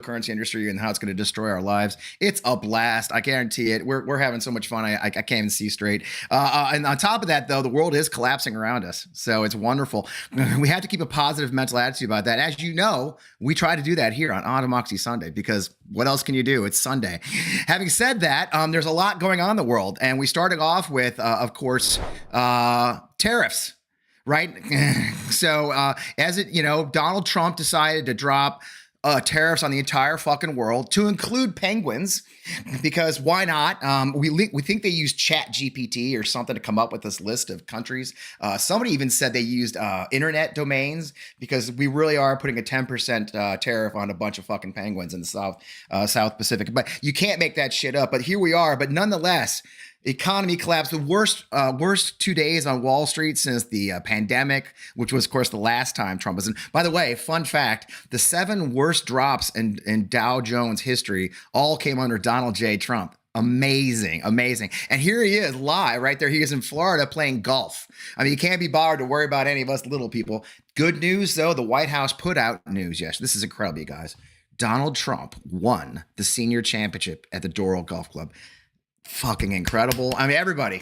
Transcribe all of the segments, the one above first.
cryptocurrency industry and how it's going to destroy our lives. It's a blast. I guarantee it. We're having so much fun. I can't even see straight. And on top of that, though, the world is collapsing around us. So it's wonderful. We have to keep a positive mental attitude about that. As you know, we try to do that here on Democracy Sunday, because what else can you do? It's Sunday. Having said that, there's a lot going on in the world. And we started off with, of course, tariffs. Right. So Donald Trump decided to drop tariffs on the entire fucking world, to include penguins, because why not? We think they used ChatGPT or something to come up with this list of countries. Somebody even said they used internet domains, because we really are putting a 10% tariff on a bunch of fucking penguins in the South Pacific. But you can't make that shit up. But here we are. But nonetheless, economy collapsed. The worst 2 days on Wall Street since the pandemic, which was, of course, the last time Trump was in. By the way, fun fact, the 7 worst drops in Dow Jones history all came under Donald J. Trump. Amazing. And here he is live right there. He is in Florida playing golf. I mean, you can't be bothered to worry about any of us little people. Good news, though, the White House put out news. Yes, this is incredible, you guys. Donald Trump won the senior championship at the Doral Golf Club. Fucking incredible. I mean, everybody.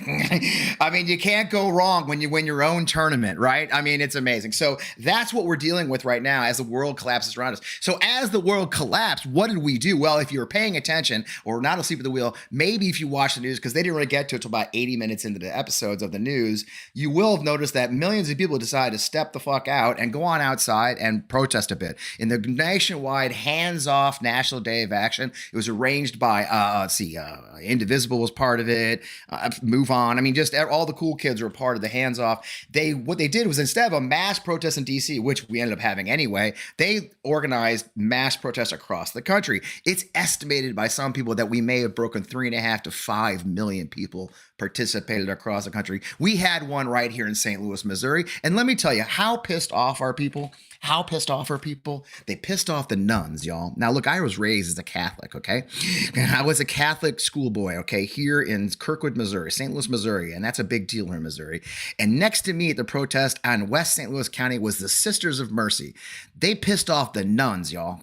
I mean, you can't go wrong when you win your own tournament, right? I mean, it's amazing. So that's what we're dealing with right now as the world collapses around us. So as the world collapsed, what did we do? Well, if you were paying attention or not asleep at the wheel, maybe if you watch the news, because they didn't really get to it until about 80 minutes into the episodes of the news, you will have noticed that millions of people decided to step the fuck out and go on outside and protest a bit. In the nationwide hands-off National Day of Action, it was arranged by, Indivisible was part of it. Move On. I mean, just all the cool kids were a part of the hands off. What they did was, instead of a mass protest in DC, which we ended up having anyway, they organized mass protests across the country. It's estimated by some people that we may have broken 3.5 to 5 million people participated across the country. We had one right here in St. Louis, Missouri. And let me tell you, how pissed off are people? How pissed off are people? They pissed off the nuns, y'all. Now, look, I was raised as a Catholic, okay? I was a Catholic schoolboy, okay, here in Kirkwood, Missouri, St. Louis, Missouri, and that's a big deal here in Missouri. And next to me at the protest on West St. Louis County was the Sisters of Mercy. They pissed off the nuns, y'all.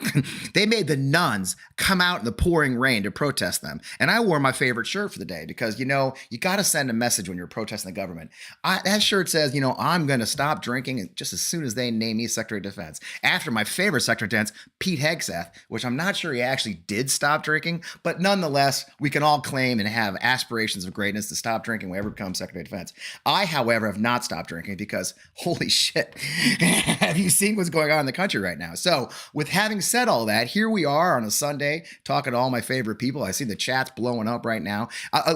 They made the nuns come out in the pouring rain to protest them. And I wore my favorite shirt for the day because, you got to send a message when you're protesting the government. That shirt says, I'm going to stop drinking just as soon as they name me Secretary of Defense. After my favorite Secretary of Defense, Pete Hegseth, which I'm not sure he actually did stop drinking, but nonetheless, we can all claim and have aspirations of greatness to stop drinking whenever it becomes Secretary of Defense. I, however, have not stopped drinking because, holy shit, have you seen what's going on in the country right now? So with having said all that, here we are on a Sunday talking to all my favorite people. I see the chat's blowing up right now.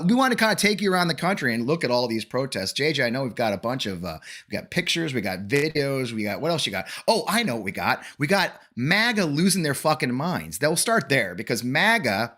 We want to kind of take you around the country and look at all these protests. JJ, I know we've got a bunch of, we got pictures, we got videos, we got, what else you got? Oh, I know what we got. We got MAGA losing their fucking minds. They'll start there because MAGA,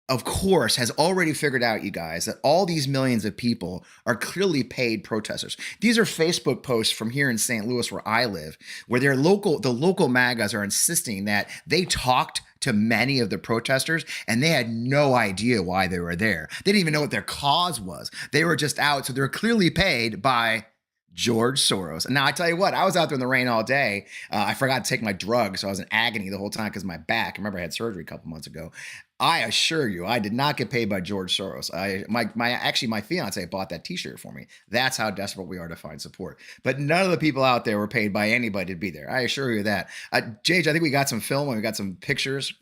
of course, has already figured out, you guys, that all these millions of people are clearly paid protesters. These are Facebook posts from here in St. Louis, where I live, where the local MAGAs are insisting that they talked to many of the protesters and they had no idea why they were there. They didn't even know what their cause was. They were just out. So they're clearly paid by George Soros. And now I tell you what, I was out there in the rain all day. I forgot to take my drugs, so I was in agony the whole time because my back. I remember I had surgery a couple months ago. I assure you, I did not get paid by George Soros. My fiance bought that T-shirt for me. That's how desperate we are to find support. But none of the people out there were paid by anybody to be there. I assure you that. JJ, I think we got some film and we got some pictures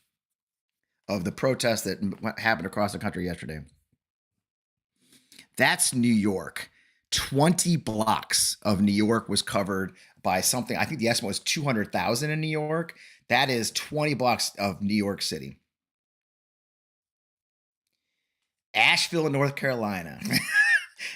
of the protests that happened across the country yesterday. That's New York. 20 blocks of New York was covered by something. I think the estimate was 200,000 in New York. That is 20 blocks of New York City. Asheville, North Carolina.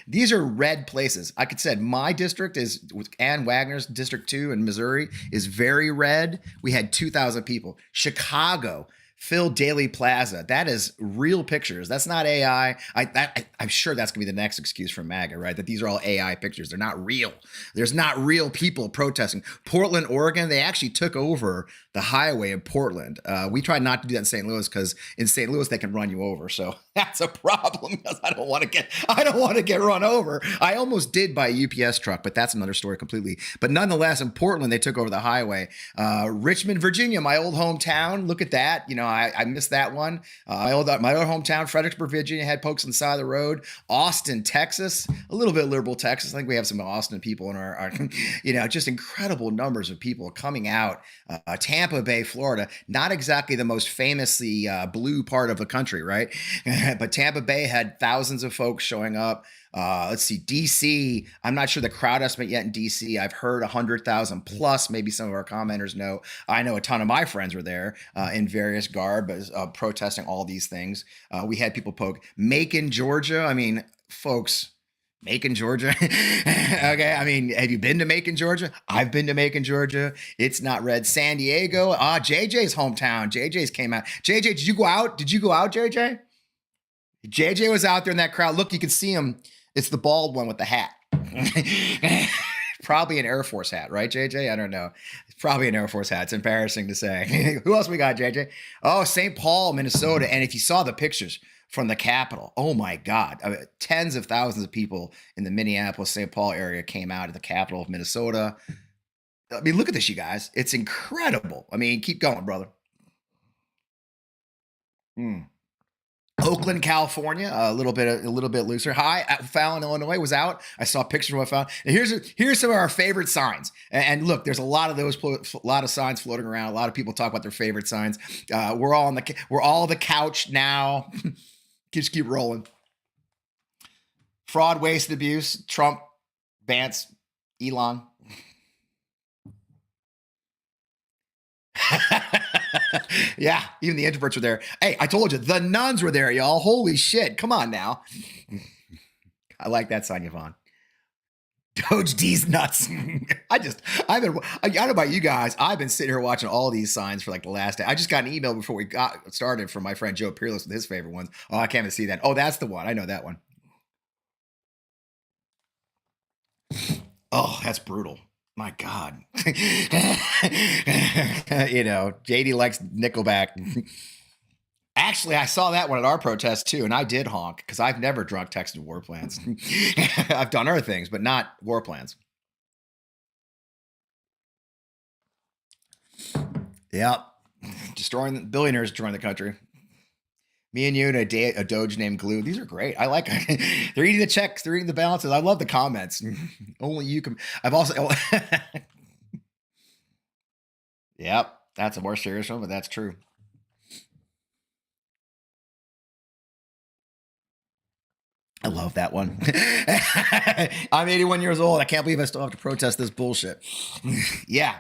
These are red places. Like I said, my district is Ann Wagner's District 2 in Missouri is very red. We had 2,000 people. Chicago, Phil Daly Plaza. That is real pictures. That's not AI. I'm sure that's going to be the next excuse for MAGA, right? That these are all AI pictures. They're not real. There's not real people protesting. Portland, Oregon, they actually took over the highway in Portland. We try not to do that in St. Louis because in St. Louis they can run you over. So that's a problem because I don't want to get run over. I almost did by a UPS truck, but that's another story completely. But nonetheless, in Portland they took over the highway. Richmond, Virginia, my old hometown. Look at that. You know, I missed that one. My old hometown, Fredericksburg, Virginia, had pokes on the side of the road. Austin, Texas, a little bit liberal Texas. I think we have some Austin people in our you know, just incredible numbers of people coming out. Tampa Bay, Florida, not exactly the most famously blue part of the country, right? But Tampa Bay had thousands of folks showing up. Let's see, DC. I'm not sure the crowd estimate yet in DC. I've heard 100,000 plus. Maybe some of our commenters know. I know a ton of my friends were there in various garb, protesting all these things. We had people poke Macon, Georgia. I mean, folks. Macon, Georgia. Okay. I mean, have you been to Macon, Georgia? I've been to Macon, Georgia. It's not red. San Diego. JJ's hometown. JJ's came out. JJ, did you go out? Did you go out, JJ? JJ was out there in that crowd. Look, you can see him. It's the bald one with the hat. Probably an Air Force hat, right, JJ? I don't know. It's probably an Air Force hat. It's embarrassing to say. Who else we got, JJ? Oh, St. Paul, Minnesota. And if you saw the pictures from the Capitol, oh my God, I mean, tens of thousands of people in the Minneapolis, St. Paul area came out of the capital of Minnesota. I mean, look at this, you guys. It's incredible. I mean, keep going, brother. Oakland, California, a little bit looser. Hi, Fallon, Illinois was out. I saw pictures of what I found. And here's some of our favorite signs. And look, there's a lot of those, a lot of signs floating around. A lot of people talk about their favorite signs. We're all the couch now. Just keep rolling. Fraud, waste, and abuse. Trump, Vance, Elon. Yeah, even the introverts were there. Hey, I told you, the nuns were there, y'all. Holy shit. Come on now. I like that sign, Yvonne. Doge D's nuts. I don't know about you guys. I've been sitting here watching all these signs for like the last day. I just got an email before we got started from my friend Joe Peerless with his favorite ones. Oh, I can't even see that. Oh, that's the one. I know that one. Oh, that's brutal. My God. You know, JD likes Nickelback. Actually, I saw that one at our protest too, and I did honk because I've never drunk texted war plans. I've done other things, but not war plans. Yep. Destroying billionaires, destroying the country. Me and you and a Doge named Glue. These are great. I like it. They're eating the checks. They're eating the balances. I love the comments. Only you can. I've also. Yep. That's a more serious one, but that's true. I love that one. I'm 81 years old. I can't believe I still have to protest this bullshit. Yeah,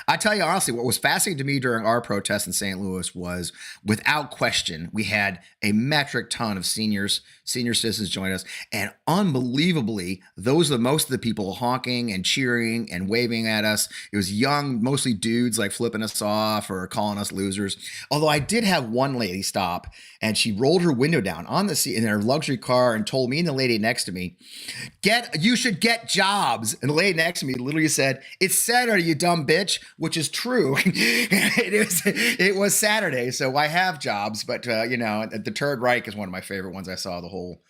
I tell you honestly, what was fascinating to me during our protest in St. Louis was, without question, we had a metric ton of senior citizens join us. And unbelievably, those are most of the people honking and cheering and waving at us. It was young, mostly dudes, like flipping us off or calling us losers. Although I did have one lady stop, and she rolled her window down on the seat in her luxury car and told me and the lady next to me, you should get jobs. And the lady next to me literally said, "It's Saturday, you dumb bitch," which is true. It was Saturday, so I have jobs. But, you know, the Third Reich is one of my favorite ones I saw the whole.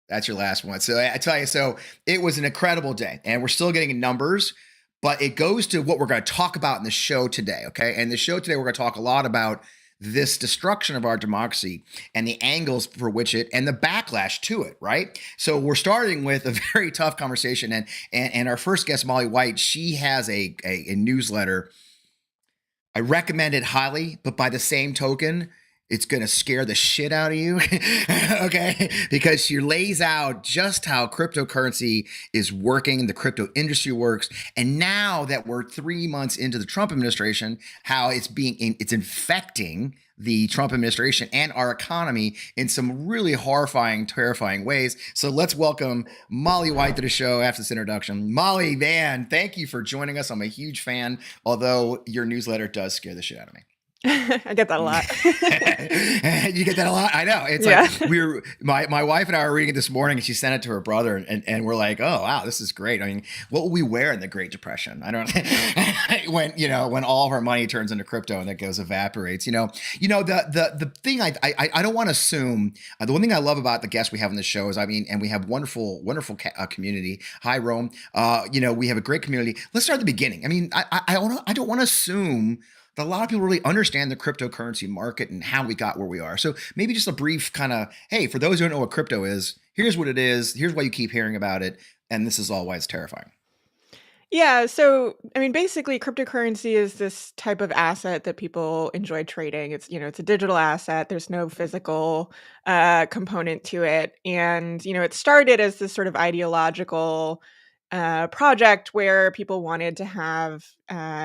That's your last one. So I tell you, so it was an incredible day, and we're still getting numbers, but it goes to what we're going to talk about in the show today. Okay. And the show today, we're going to talk a lot about this destruction of our democracy and the angles for which it and the backlash to it, right? So we're starting with a very tough conversation, and our first guest, Molly White, she has a newsletter. I recommend it highly, but by the same token, it's going to scare the shit out of you, okay? Because she lays out just how cryptocurrency is working, the crypto industry works, and now that we're 3 months into the Trump administration, how it's infecting the Trump administration and our economy in some really horrifying, terrifying ways. So let's welcome Molly White to the show after this introduction. Molly, man, thank you for joining us. I'm a huge fan, although your newsletter does scare the shit out of me. I get that a lot. You get that a lot. I know. It's like Yeah. my wife and I were reading it this morning, and she sent it to her brother, and we're like, oh wow, this is great. I mean, what will we wear in the Great Depression? I don't when when all of our money turns into crypto and that goes evaporates. The thing I don't want to assume. The one thing I love about the guests we have on the show is, I mean, and we have wonderful community. Hi Rome. We have a great community. Let's start at the beginning. I mean, I don't want to assume that a lot of people really understand the cryptocurrency market and how we got where we are. So maybe just a brief kind of, hey, for those who don't know what crypto is, here's what it is. Here's why you keep hearing about it. And this is all why it's terrifying. Yeah, so I mean, basically, cryptocurrency is this type of asset that people enjoy trading. It's a digital asset. There's no physical component to it, and it started as this sort of ideological project where people wanted to have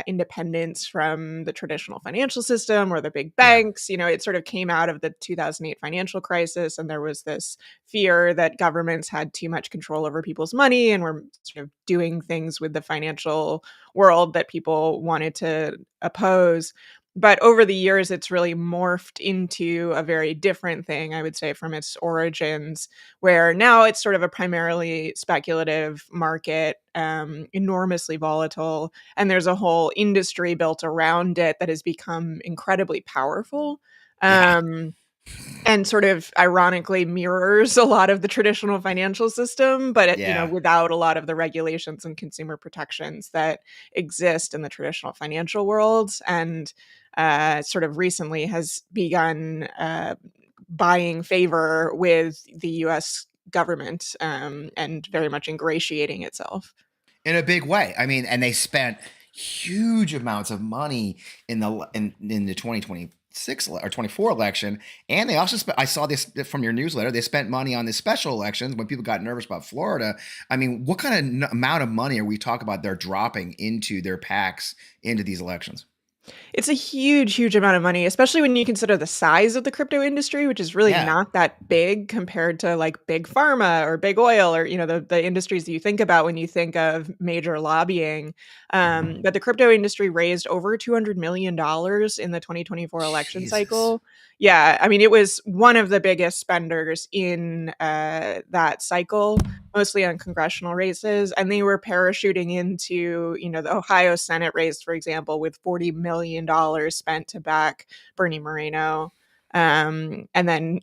independence from the traditional financial system or the big Yeah. banks. It sort of came out of the 2008 financial crisis, and there was this fear that governments had too much control over people's money and were sort of doing things with the financial world that people wanted to oppose. But over the years, it's really morphed into a very different thing, I would say, from its origins, where now it's sort of a primarily speculative market, enormously volatile, and there's a whole industry built around it that has become incredibly powerful. Yeah. Um, and sort of ironically mirrors a lot of the traditional financial system, but Yeah. without a lot of the regulations and consumer protections that exist in the traditional financial world. And sort of recently has begun buying favor with the U.S. government, and very much ingratiating itself. In a big way. I mean, and they spent huge amounts of money in the 2026 or 24 election, and they also spent. I saw this from your newsletter. They spent money on the special elections when people got nervous about Florida. I mean, what kind of amount of money are we talking about? They're dropping into their PACs into these elections. It's a huge, huge amount of money, especially when you consider the size of the crypto industry, which is really Yeah. not that big compared to like big pharma or big oil, or the industries that you think about when you think of major lobbying. But the crypto industry raised over $200 million in the 2024 election Jesus. cycle. Yeah, I mean, it was one of the biggest spenders in that cycle, mostly on congressional races, and they were parachuting into, the Ohio Senate race, for example, with $40 million spent to back Bernie Moreno, and then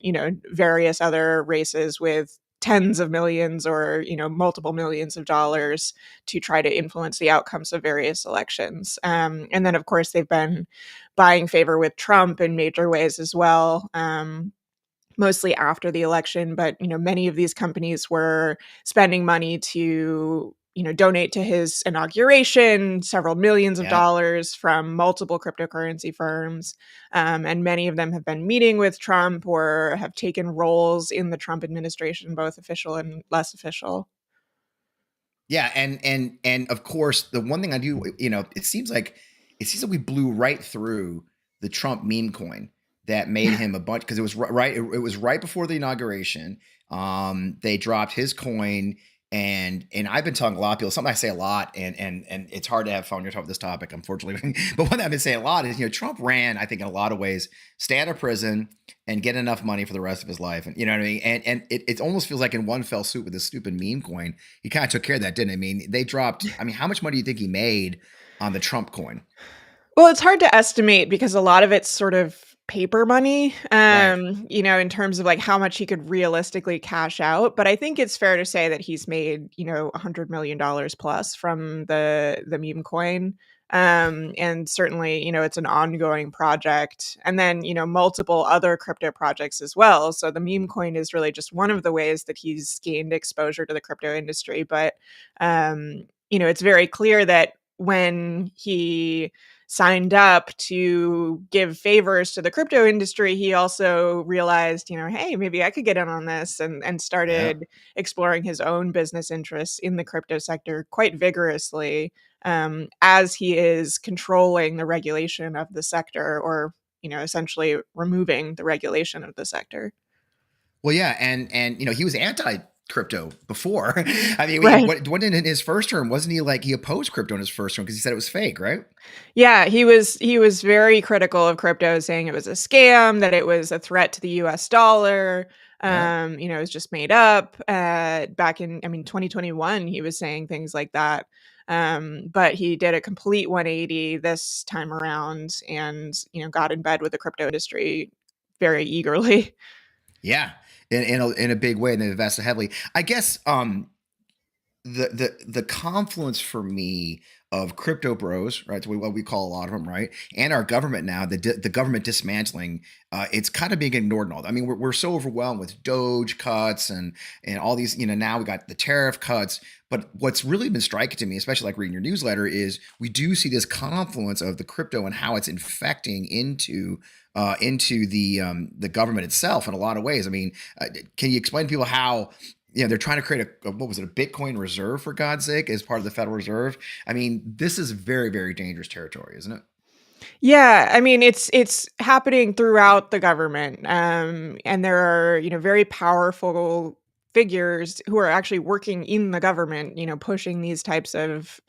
various other races with tens of millions or multiple millions of dollars to try to influence the outcomes of various elections. And then, of course, they've been buying favor with Trump in major ways as well. Mostly after the election, but many of these companies were spending money to donate to his inauguration, several millions of Yeah. dollars from multiple cryptocurrency firms, and many of them have been meeting with Trump or have taken roles in the Trump administration, both official and less official. Yeah, and of course, the one thing I do, it seems like we blew right through the Trump meme coin that made him a bunch because it was right. It was right before the inauguration. They dropped his coin, and I've been telling a lot of people something I say a lot, and it's hard to have fun when you're talking about this topic, unfortunately. But one that I've been saying a lot is, Trump ran, I think, in a lot of ways, stay out of prison and get enough money for the rest of his life, and you know what I mean. And it almost feels like in one fell swoop with this stupid meme coin, he kind of took care of that, didn't he? I mean, they dropped. I mean, how much money do you think he made on the Trump coin? Well, it's hard to estimate because a lot of it's sort of paper money, Right. in terms of like how much he could realistically cash out. But I think it's fair to say that he's made, $100 million plus from the meme coin. And certainly, it's an ongoing project. And then, multiple other crypto projects as well. So the meme coin is really just one of the ways that he's gained exposure to the crypto industry. But it's very clear that when he signed up to give favors to the crypto industry, he also realized, hey, maybe I could get in on this, and Yeah. started exploring his own business interests in the crypto sector quite vigorously, as he is controlling the regulation of the sector, or, essentially removing the regulation of the sector. Well, yeah, and he was anti crypto before. I mean, Right. what in his first term wasn't he like he opposed crypto in his first term because he said it was fake, right? Yeah, he was very critical of crypto, saying it was a scam, that it was a threat to the US dollar. Yeah. It was just made up. Back in, I mean, 2021, he was saying things like that. But he did a complete 180 this time around and, got in bed with the crypto industry very eagerly. Yeah. In a big way, and they invested heavily. I guess the confluence for me of crypto bros, right? So what we call a lot of them, right? And our government now, the government dismantling, it's kind of being ignored and all that. I mean, we're so overwhelmed with Doge cuts and all these, now we got the tariff cuts. But what's really been striking to me, especially like reading your newsletter, is we do see this confluence of the crypto and how it's infecting into the government itself in a lot of ways. I mean, can you explain to people how they're trying to create what was it, a Bitcoin reserve for God's sake as part of the Federal Reserve? I mean, this is very, very dangerous territory, isn't it? Yeah, I mean, it's happening throughout the government, and there are, very powerful figures who are actually working in the government, pushing these types of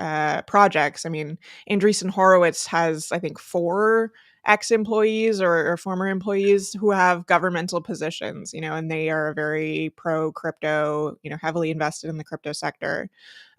projects. I mean, Andreessen Horowitz has, I think, four ex-employees or former employees who have governmental positions, and they are very pro crypto, heavily invested in the crypto sector.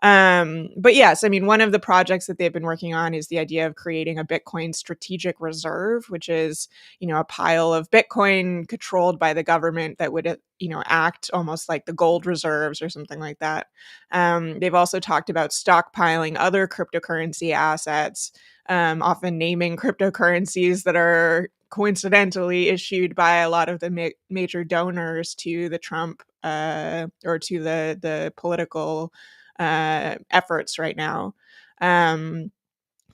But yes, I mean, one of the projects that they've been working on is the idea of creating a Bitcoin strategic reserve, which is, a pile of Bitcoin controlled by the government that would, act almost like the gold reserves or something like that. They've also talked about stockpiling other cryptocurrency assets, often naming cryptocurrencies that are coincidentally issued by a lot of the major donors to the Trump or to the political efforts right now. Um,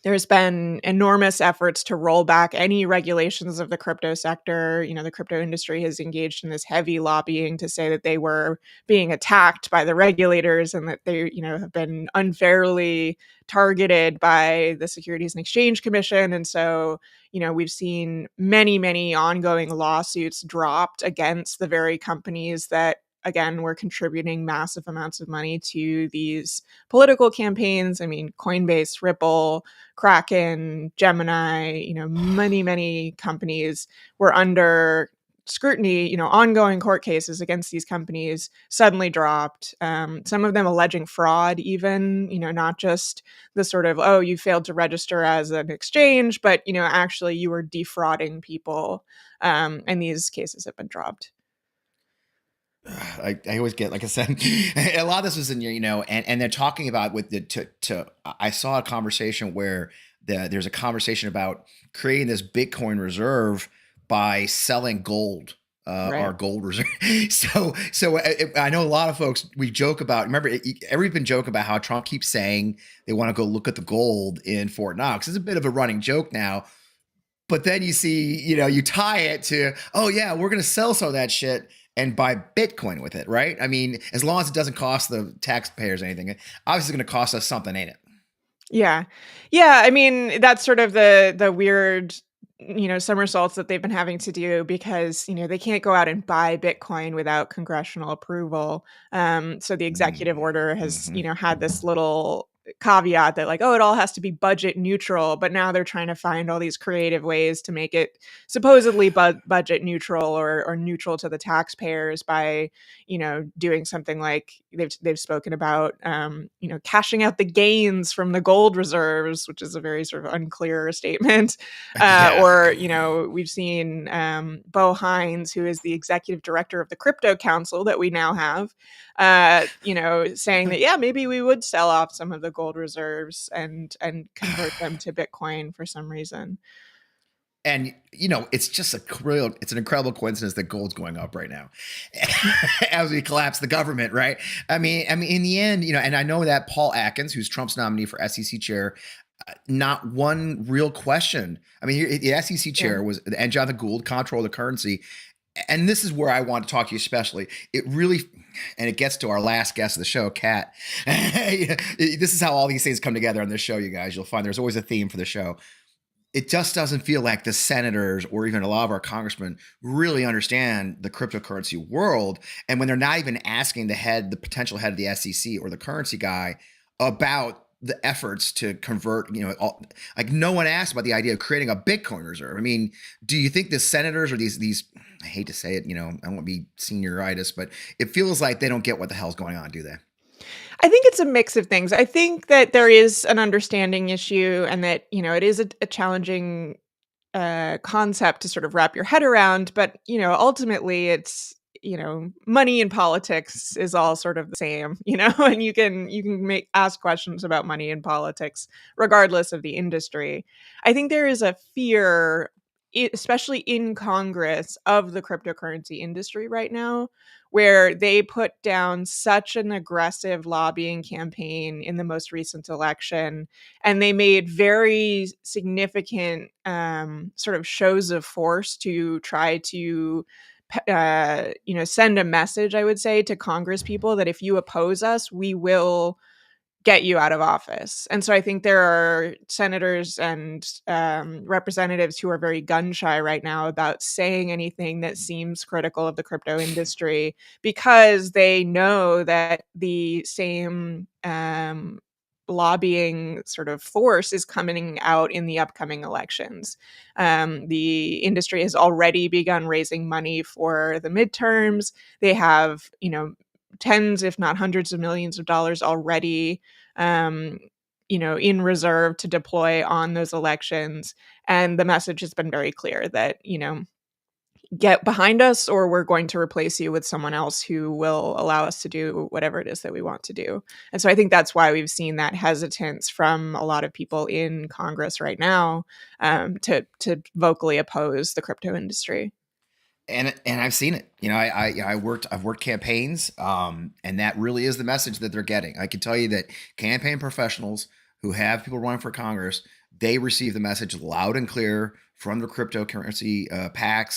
there's been enormous efforts to roll back any regulations of the crypto sector. The crypto industry has engaged in this heavy lobbying to say that they were being attacked by the regulators and that they, have been unfairly targeted by the Securities and Exchange Commission. And so, we've seen many, many ongoing lawsuits dropped against the very companies that, again, were contributing massive amounts of money to these political campaigns. I mean, Coinbase, Ripple, Kraken, Gemini, many, many companies were under scrutiny, ongoing court cases against these companies suddenly dropped. Some of them alleging fraud, even, not just the sort of, oh, you failed to register as an exchange, but, actually you were defrauding people. And these cases have been dropped. I always get, like I said, a lot of this was in your, and they're talking about with the I saw a conversation where there's a conversation about creating this Bitcoin reserve by selling gold, Right. our gold reserve. I know a lot of folks, we joke about, remember, everybody's been joking about how Trump keeps saying they want to go look at the gold in Fort Knox. It's a bit of a running joke now. But then you see, you tie it to, oh yeah, we're going to sell some of that shit and buy Bitcoin with it, right? I mean, as long as it doesn't cost the taxpayers anything, obviously it's going to cost us something, ain't it? Yeah. Yeah, I mean, that's sort of the weird, somersaults that they've been having to do because, they can't go out and buy Bitcoin without congressional approval. So the executive order has, Mm-hmm. had this little caveat that like, oh, it all has to be budget neutral, but now they're trying to find all these creative ways to make it supposedly budget neutral or neutral to the taxpayers by, doing something like they've spoken about, cashing out the gains from the gold reserves, which is a very sort of unclear statement. Yeah. Or, we've seen Bo Hines, who is the executive director of the Crypto Council that we now have, saying that, yeah, maybe we would sell off some of the gold reserves and convert them to Bitcoin for some reason. And it's just it's an incredible coincidence that gold's going up right now as we collapse the government, right? I mean, in the end, and I know that Paul Atkins, who's Trump's nominee for SEC chair, not one real question. I mean, the SEC Yeah. chair was, and Jonathan Gould, control the currency. And this is where I want to talk to you especially. It really, and it gets to our last guest of the show, Kat. This is how all these things come together on this show, you guys. You'll find there's always a theme for the show. it just doesn't feel like the senators or even a lot of our congressmen really understand the cryptocurrency world. And when they're not even asking the potential head of the SEC or the currency guy about the efforts to convert, like no one asked about the idea of creating a Bitcoin reserve. I mean, do you think the senators or these, I hate to say it, I don't want to be senioritis, but it feels like they don't get what the hell's going on, do they? I think it's a mix of things. I think that there is an understanding issue and that, it is a challenging concept to sort of wrap your head around. But, ultimately it's, money and politics is all sort of the same, and you can ask questions about money and politics regardless of the industry. I think there is a fear, especially in Congress, of the cryptocurrency industry right now, where they put down such an aggressive lobbying campaign in the most recent election, and they made very significant sort of shows of force to try to send a message, I would say, to Congress people that if you oppose us, we will get you out of office. And so I think there are senators and representatives who are very gun shy right now about saying anything that seems critical of the crypto industry, because they know that the same lobbying sort of force is coming out in the upcoming elections. The industry has already begun raising money for the midterms. They have, tens, if not hundreds of millions of dollars already, um, in reserve to deploy on those elections. And the message has been very clear that, get behind us or we're going to replace you with someone else who will allow us to do whatever it is that we want to do. And so I think that's why we've seen that hesitance from a lot of people in Congress right now, to vocally oppose the crypto industry. And I've seen it. I've worked campaigns, and that really is the message that they're getting. I can tell you that campaign professionals who have people running for Congress, they receive the message loud and clear from the cryptocurrency PAC.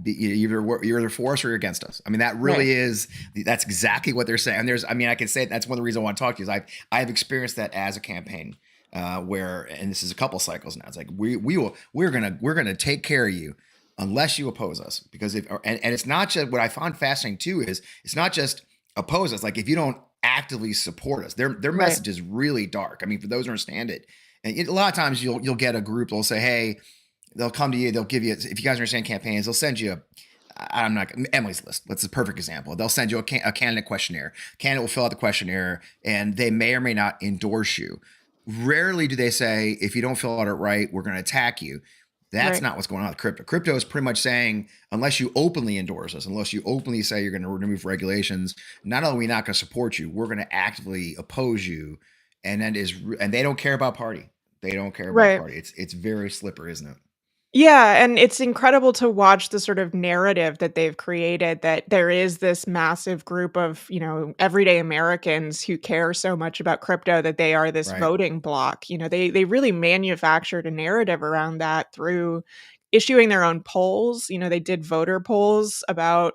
You're either for us or you're against us. I mean, that Right. really is. That's exactly what they're saying. And I can say that's one of the reasons I want to talk to you is I've experienced that as a campaign, where, and this is a couple cycles now. It's like we're gonna take care of you unless you oppose us, because and it's not just, what I found fascinating too is it's not just oppose us. Like, if you don't actively support us, their Right. message is really dark. I mean, for those who understand it, and a lot of times you'll get a group that'll say, hey, they'll come to you, they'll give you, if you guys understand campaigns, they'll send you I'm not, Emily's List. That's a perfect example. They'll send you a candidate questionnaire. Candidate will fill out the questionnaire, and they may or may not endorse you. Rarely do they say, if you don't fill out it right, we're going to attack you. That's Right. not what's going on with crypto. Crypto is pretty much saying, unless you openly endorse us, unless you openly say you're going to remove regulations, not only are we not going to support you, we're going to actively oppose you. And they don't care about party. They don't care about Right. party. It's very slippery, isn't it? Yeah, and it's incredible to watch the sort of narrative that they've created, that there is this massive group of, everyday Americans who care so much about crypto that they are this Right. voting bloc. They really manufactured a narrative around that through issuing their own polls. They did voter polls about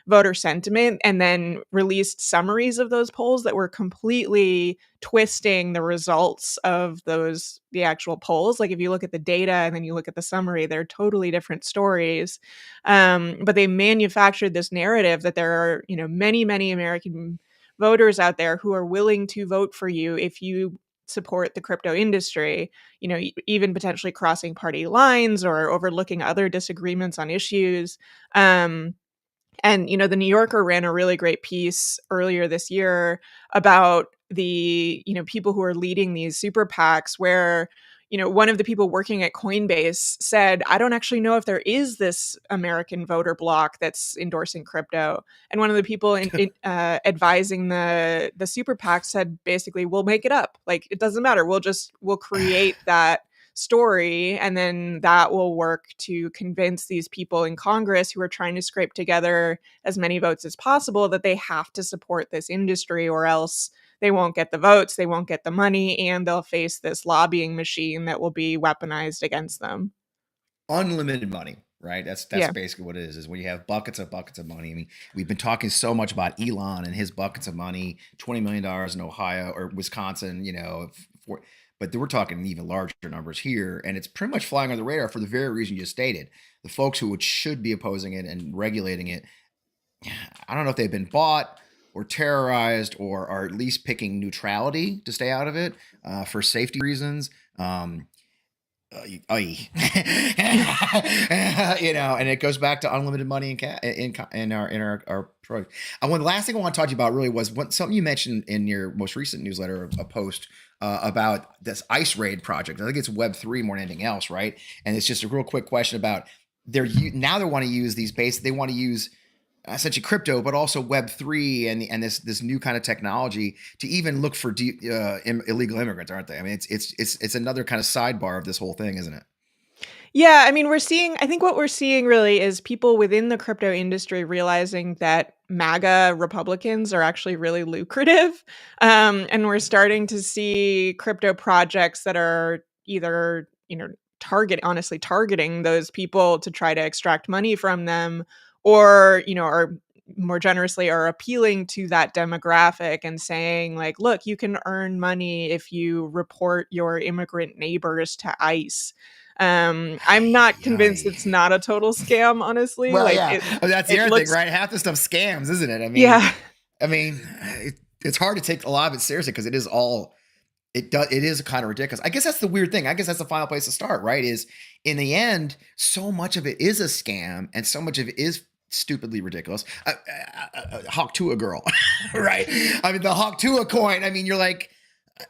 voter sentiment, and then released summaries of those polls that were completely twisting the results of the actual polls. Like, if you look at the data and then you look at the summary, they're totally different stories. But they manufactured this narrative that there are, many, many American voters out there who are willing to vote for you if you support the crypto industry, even potentially crossing party lines or overlooking other disagreements on issues. And, the New Yorker ran a really great piece earlier this year about the, people who are leading these super PACs, where, one of the people working at Coinbase said, I don't actually know if there is this American voter bloc that's endorsing crypto. And one of the people advising the super PAC said, basically, we'll make it up. Like, it doesn't matter. We'll create that story, and then that will work to convince these people in Congress who are trying to scrape together as many votes as possible that they have to support this industry, or else they won't get the votes, they won't get the money, and they'll face this lobbying machine that will be weaponized against them. Unlimited money, right? That's Yeah. basically what it is when you have buckets of money. I mean, we've been talking so much about Elon and his buckets of money, $20 million in Ohio or Wisconsin, but we're talking even larger numbers here, and it's pretty much flying under the radar for the very reason you stated. The folks who should be opposing it and regulating it, I don't know if they've been bought or terrorized or are at least picking neutrality to stay out of it for safety reasons. And it goes back to unlimited money in our product. And one last thing I want to talk to you about really was something you mentioned in your most recent newsletter, a post about this ICE raid project. I think it's Web3 more than anything else, right? And it's just a real quick question about they want to use these they want to use essentially crypto, but also Web3 and this new kind of technology to even look for illegal immigrants, aren't they? I mean, it's another kind of sidebar of this whole thing, isn't it? Yeah, I mean, I think what we're seeing really is people within the crypto industry realizing that MAGA Republicans are actually really lucrative. And we're starting to see crypto projects that are either, honestly targeting those people to try to extract money from them, or, are more generously are appealing to that demographic and saying like, look, you can earn money if you report your immigrant neighbors to ICE. I'm not convinced it's not a total scam, honestly. Well, yeah, that's the other thing, right? Half the stuff scams, isn't it? I mean, it's hard to take a lot of it seriously because it is kind of ridiculous. I guess that's the weird thing. I guess that's the final place to start, right? Is in the end, so much of it is a scam and so much of it is stupidly ridiculous. Hawk Tuah girl, right? I mean, the Hawk Tuah coin. I mean, you're like,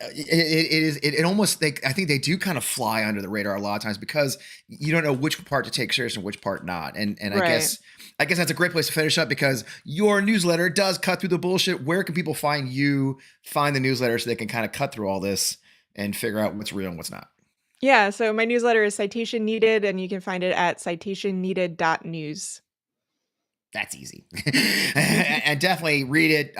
it almost, I think they do kind of fly under the radar a lot of times because you don't know which part to take serious and which part not. And right. I guess that's a great place to finish up because your newsletter does cut through the bullshit. Where can people find the newsletter so they can kind of cut through all this and figure out what's real and what's not? Yeah. So my newsletter is Citation Needed, and you can find it at citationneeded.news. That's easy. And definitely read it.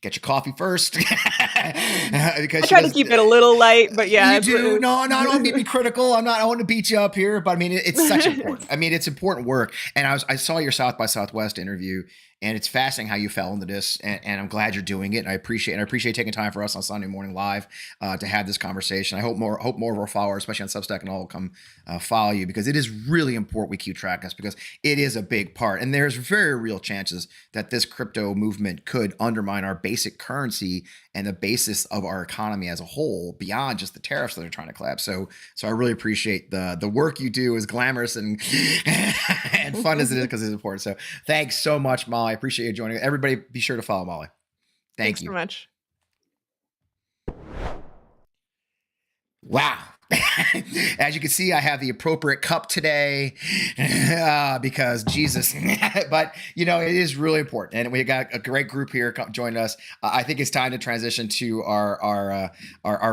Get your coffee first. Because I try to keep it a little light, but yeah. You do. No, I don't want to be critical. I want to beat you up here, but I mean, it's such important. I mean, it's important work. And I saw your South by Southwest interview, and it's fascinating how you fell into this. And I'm glad you're doing it. And I appreciate taking time for us on Sunday Morning Live to have this conversation. I hope more of our followers, especially on Substack, and all will come follow you because it is really important we keep track of this because it is a big part. And there's very real chances that this crypto movement could undermine our basic currency and the basis of our economy as a whole beyond just the tariffs that they're trying to collapse. So I really appreciate the work you do, as glamorous and and fun as it is, because it's important. So thanks so much, Molly. I appreciate you joining. Everybody be sure to follow Molly. Thanks so much. Wow. As you can see, I have the appropriate cup today because Jesus, but it is really important. And we got a great group here join us. I think it's time to transition to our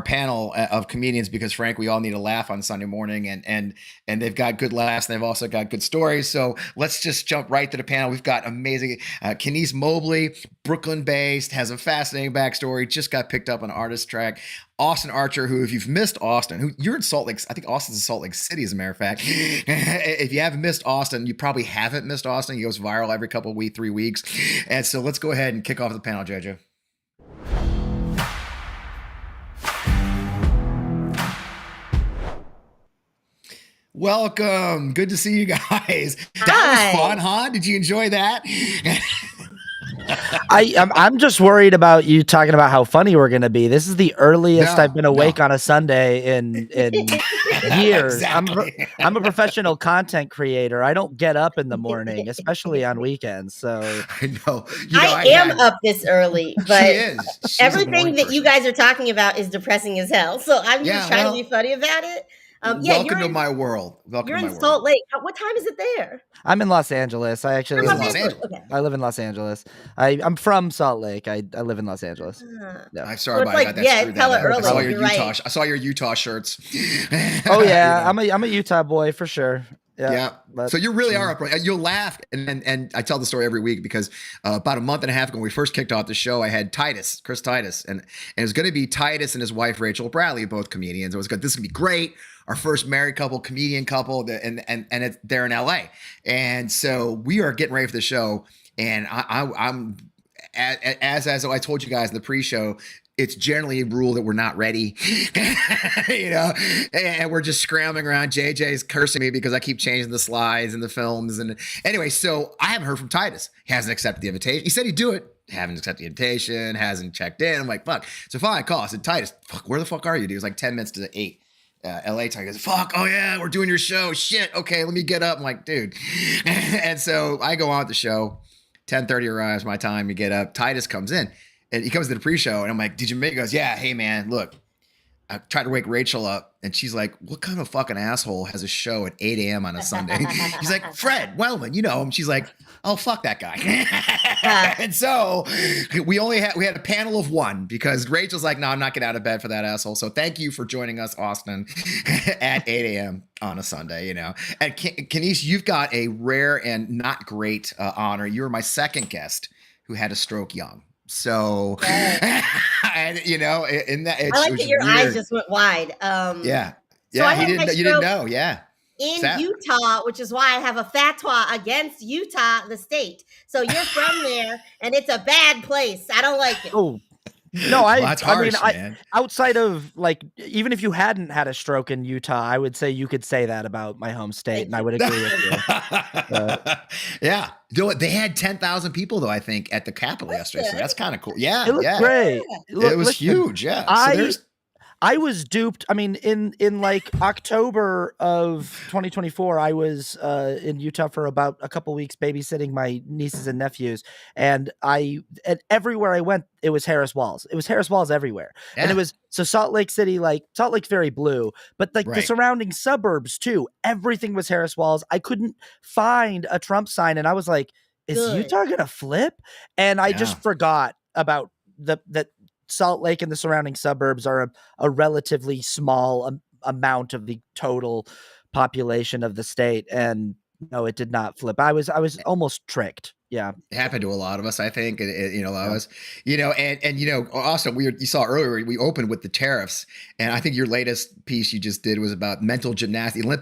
panel of comedians because Frank, we all need a laugh on Sunday morning and they've got good laughs and they've also got good stories. So let's just jump right to the panel. We've got amazing Kenice Mobley, Brooklyn based, has a fascinating backstory, just got picked up on Artist Track. Austin Archer, who, if you've missed Austin, you're in Salt Lake, I think Austin's in Salt Lake City, as a matter of fact. If you haven't missed Austin, you probably haven't missed Austin. He goes viral every couple of 3 weeks. And so let's go ahead and kick off the panel, JoJo. Welcome. Good to see you guys. That was fun, huh? Did you enjoy that? I'm just worried about you talking about how funny we're going to be. This is the earliest I've been awake on a Sunday in years. Exactly. I'm a professional content creator. I don't get up in the morning, especially on weekends. So I know. I am up this early, but everything that person. You guys are talking about is depressing as hell. So I'm just trying to be funny about it. Welcome to my world. You're in Salt Lake. What time is it there? I'm in Los Angeles. I actually live in Los Angeles. Okay. I live in Los Angeles. I'm from Salt Lake. I live in Los Angeles. Yeah. I'm sorry about that. It's hella early. I saw your Utah shirts. Oh yeah, I'm a Utah boy for sure. Yeah. So you really are upright. You'll laugh. And I tell the story every week because about a month and a half ago, when we first kicked off the show, I had Chris Titus, and it was going to be Titus and his wife, Rachel Bradley, both comedians. It was good. This is going to be great. Our first married couple, comedian couple, and they're in LA. And so we are getting ready for the show. And I'm as I told you guys in the pre-show, it's generally a rule that we're not ready, and we're just scrambling around. JJ's cursing me because I keep changing the slides and the films. And anyway, so I haven't heard from Titus. He hasn't accepted the invitation. He said he'd do it. Haven't accepted the invitation, hasn't checked in. I'm like, fuck. So fine, I call. I said, Titus, fuck, where the fuck are you, dude? It was like 10 minutes to 8. LA time. He goes, fuck, oh yeah, we're doing your show. Shit, okay, let me get up. I'm like, dude. And so I go on with the show. 10:30 arrives my time to get up. Titus comes in and he comes to the pre-show and I'm like, did you make it? He goes, yeah, hey man, look, I tried to wake Rachel up and she's like, what kind of fucking asshole has a show at 8 a.m. on a Sunday? He's like, Fred Wellman, you know him. She's like, oh, fuck that guy. And so we had a panel of one because Rachel's like, no, I'm not getting out of bed for that asshole. So thank you for joining us, Austin, at 8 a.m. on a Sunday, And Kenice, you've got a rare and not great honor. You were my second guest who had a stroke young. So, and in that, I like that your weird. eyes just went wide. Yeah. So you didn't know. Yeah. In Utah, which is why I have a fatwa against Utah, the state. So you're from there, and it's a bad place. I don't like it. Oh, no, that's harsh, man. Outside of even if you hadn't had a stroke in Utah, I would say you could say that about my home state, and I would agree with you. Yeah, they had 10,000 people though. I think at the Capitol yesterday, so that's kind of cool. Yeah, it looked great. It was huge. Yeah, I was duped. I mean, in October of 2024, I was in Utah for about a couple weeks babysitting my nieces and nephews, and everywhere I went, it was Harris Walls. It was Harris Walls everywhere, and it was Salt Lake City. Salt Lake's very blue, but the surrounding suburbs too. Everything was Harris Walls. I couldn't find a Trump sign, and I was like, "Is Utah gonna flip?" And I just forgot about that. Salt Lake and the surrounding suburbs are a relatively small amount of the total population of the state. And no, it did not flip. I was almost tricked. Yeah. It happened to a lot of us, I think. A lot of us, and also you saw earlier, we opened with the tariffs. And I think your latest piece you just did was about Olympic mental gymnastics. The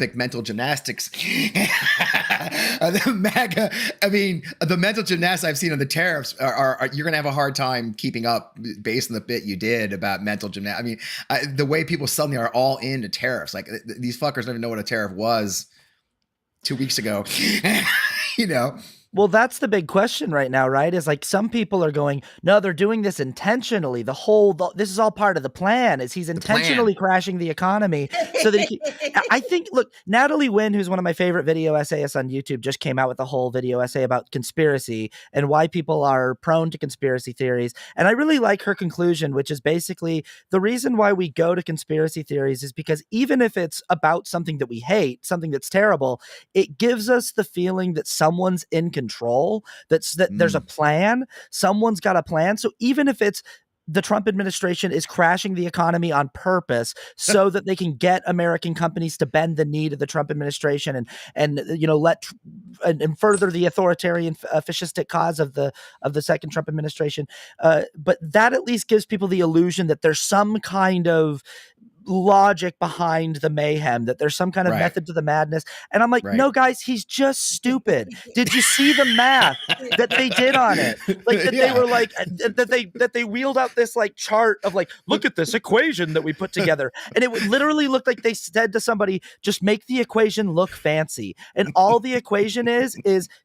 mental gymnastics I've seen on the tariffs are you're going to have a hard time keeping up based on the bit you did about mental gymnastics. The way people suddenly are all into tariffs, like these fuckers don't even know what a tariff was 2 weeks ago, Well, that's the big question right now, right? Is some people are going, no, they're doing this intentionally. This is all part of the plan. Is he's intentionally crashing the economy so that I think, look, Natalie Wynn, who's one of my favorite video essayists on YouTube, just came out with a whole video essay about conspiracy and why people are prone to conspiracy theories. And I really like her conclusion, which is basically the reason why we go to conspiracy theories is because even if it's about something that we hate, something that's terrible, it gives us the feeling that someone's in control, that there's a plan, someone's got a plan. So even if it's the Trump administration is crashing the economy on purpose so that they can get American companies to bend the knee to the Trump administration and further the authoritarian fascistic cause of the second Trump administration. But that at least gives people the illusion that there's some kind of logic behind the mayhem, that there's some kind of method to the madness. And I'm like, no, guys, he's just stupid. Did you see the math that they did on it? They were that they wheeled out this chart of look at this equation that we put together. And it would literally look like they said to somebody, just make the equation look fancy. And all the equation is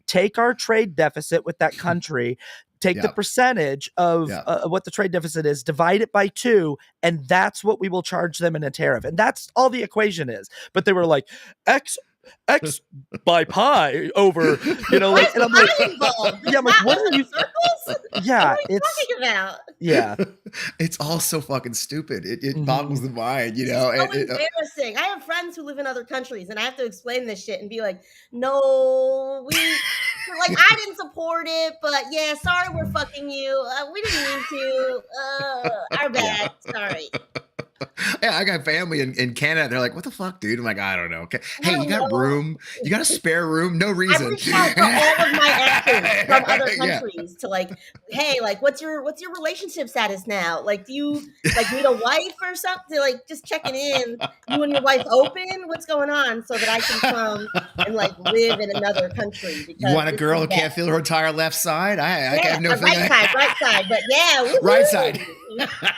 take our trade deficit with that country, take the percentage of what the trade deficit is, divide it by 2, and that's what we will charge them in a tariff. And that's all the equation is. But they were like, X by pi over, and I'm like, I'm like, what are you? Yeah, what are you talking about? Yeah, it's all so fucking stupid. It boggles the mind, It's so embarrassing. I have friends who live in other countries, and I have to explain this shit and be like, no, I didn't support it, but yeah, sorry, we're fucking you. We didn't mean to. Our bad. Sorry. Yeah, I got family in Canada. They're like, "What the fuck, dude?" I'm like, "I don't know." Okay. Hey, you got No. room? You got a spare room? No I've reason. reached out to all of my exes from other Yeah. countries to like, hey, like, what's your relationship status now? Like, do you like need a wife or something? Like, just checking in. You and your wife open? What's going on? So that I can come and like live in another country. You Because want a this girl is who can't bad. feel her entire left side? I Yeah, have no right feeling. side, right side. But yeah, Right side. woohoo.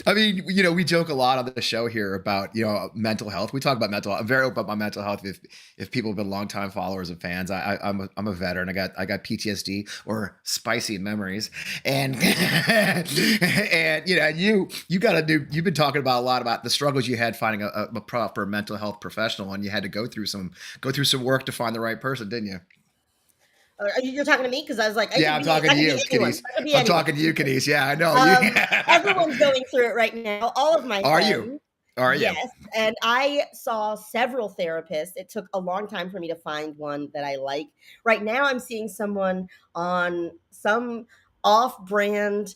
I mean, we joke a lot on the show here about, mental health. We talk about mental health. I'm very open about my mental health. If people have been longtime followers and fans, I'm a veteran. I got PTSD or spicy memories, and and you got to do. You've been talking about a lot about the struggles you had finding a proper mental health professional, and you had to go through some work to find the right person, didn't you? You're talking to me because I was like, Yeah, I'm talking to you, Kenise. I'm talking to you, Kenise. Yeah, I know. Everyone's going through it right now. All of my Are friends. you? Are you? Yes, and I saw several therapists. It took a long time for me to find one that I like. Right now, I'm seeing someone on some off-brand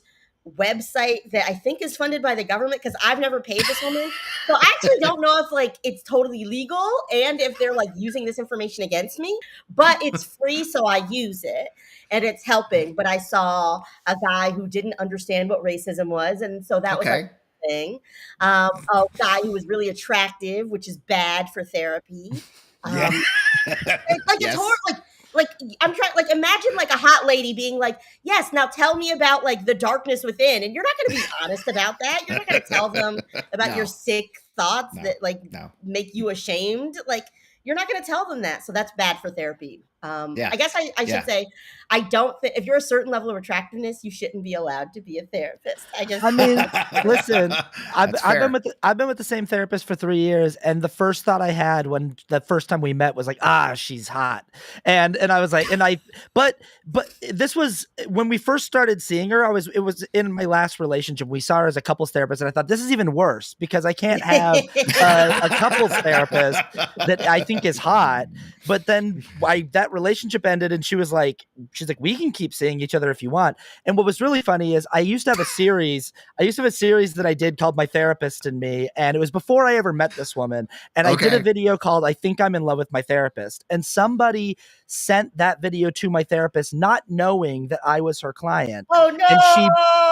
website that I think is funded by the government because I've never paid this woman. So I actually don't know if like it's totally legal and if they're like using this information against me, but it's free, so I use it and it's helping. But I saw a guy who didn't understand what racism was, and so that was like Okay. thing. A guy who was really attractive, which is bad for therapy. Yeah. It's Yes. horrible. Like I'm trying. Like imagine like a hot lady being like, "Yes, now tell me about like the darkness within," and you're not going to be honest about that. You're not going to tell them about No. your sick thoughts No. that like No. make you ashamed. Like you're not going to tell them that. So that's bad for therapy. Yeah. I guess I Yeah. should say I don't think if you're a certain level of attractiveness, you shouldn't be allowed to be a therapist. I mean, listen, I've That's been fair. I've been with the same therapist for 3 years, and the first thought I had when the first time we met was like, she's hot, and I was like, but this was when we first started seeing her. It was in my last relationship. We saw her as a couples therapist, and I thought this is even worse because I can't have a couples therapist that I think is hot. But then that relationship ended, and she's like, we can keep seeing each other if you want. And what was really funny is I used to have a series that I did called My Therapist and Me. And it was before I ever met this woman. And I did a video called I Think I'm in Love with My Therapist. And somebody sent that video to my therapist, not knowing that I was her client. Oh no. And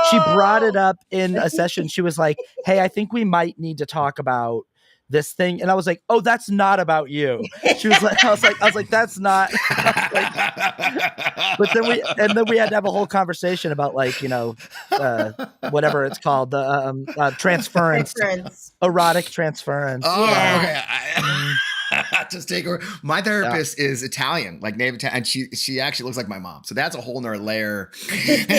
she brought it up in a session. She was like, "Hey, I think we might need to talk about this thing." And I was like, "Oh, that's not about you." She was like, I was like, "That's not." But then we had to have a whole conversation about like, whatever it's called, the transference, erotic transference. Oh, Yeah. okay. Just take over. My therapist is Italian, like native Italian, and she actually looks like my mom. So that's a whole nother layer. And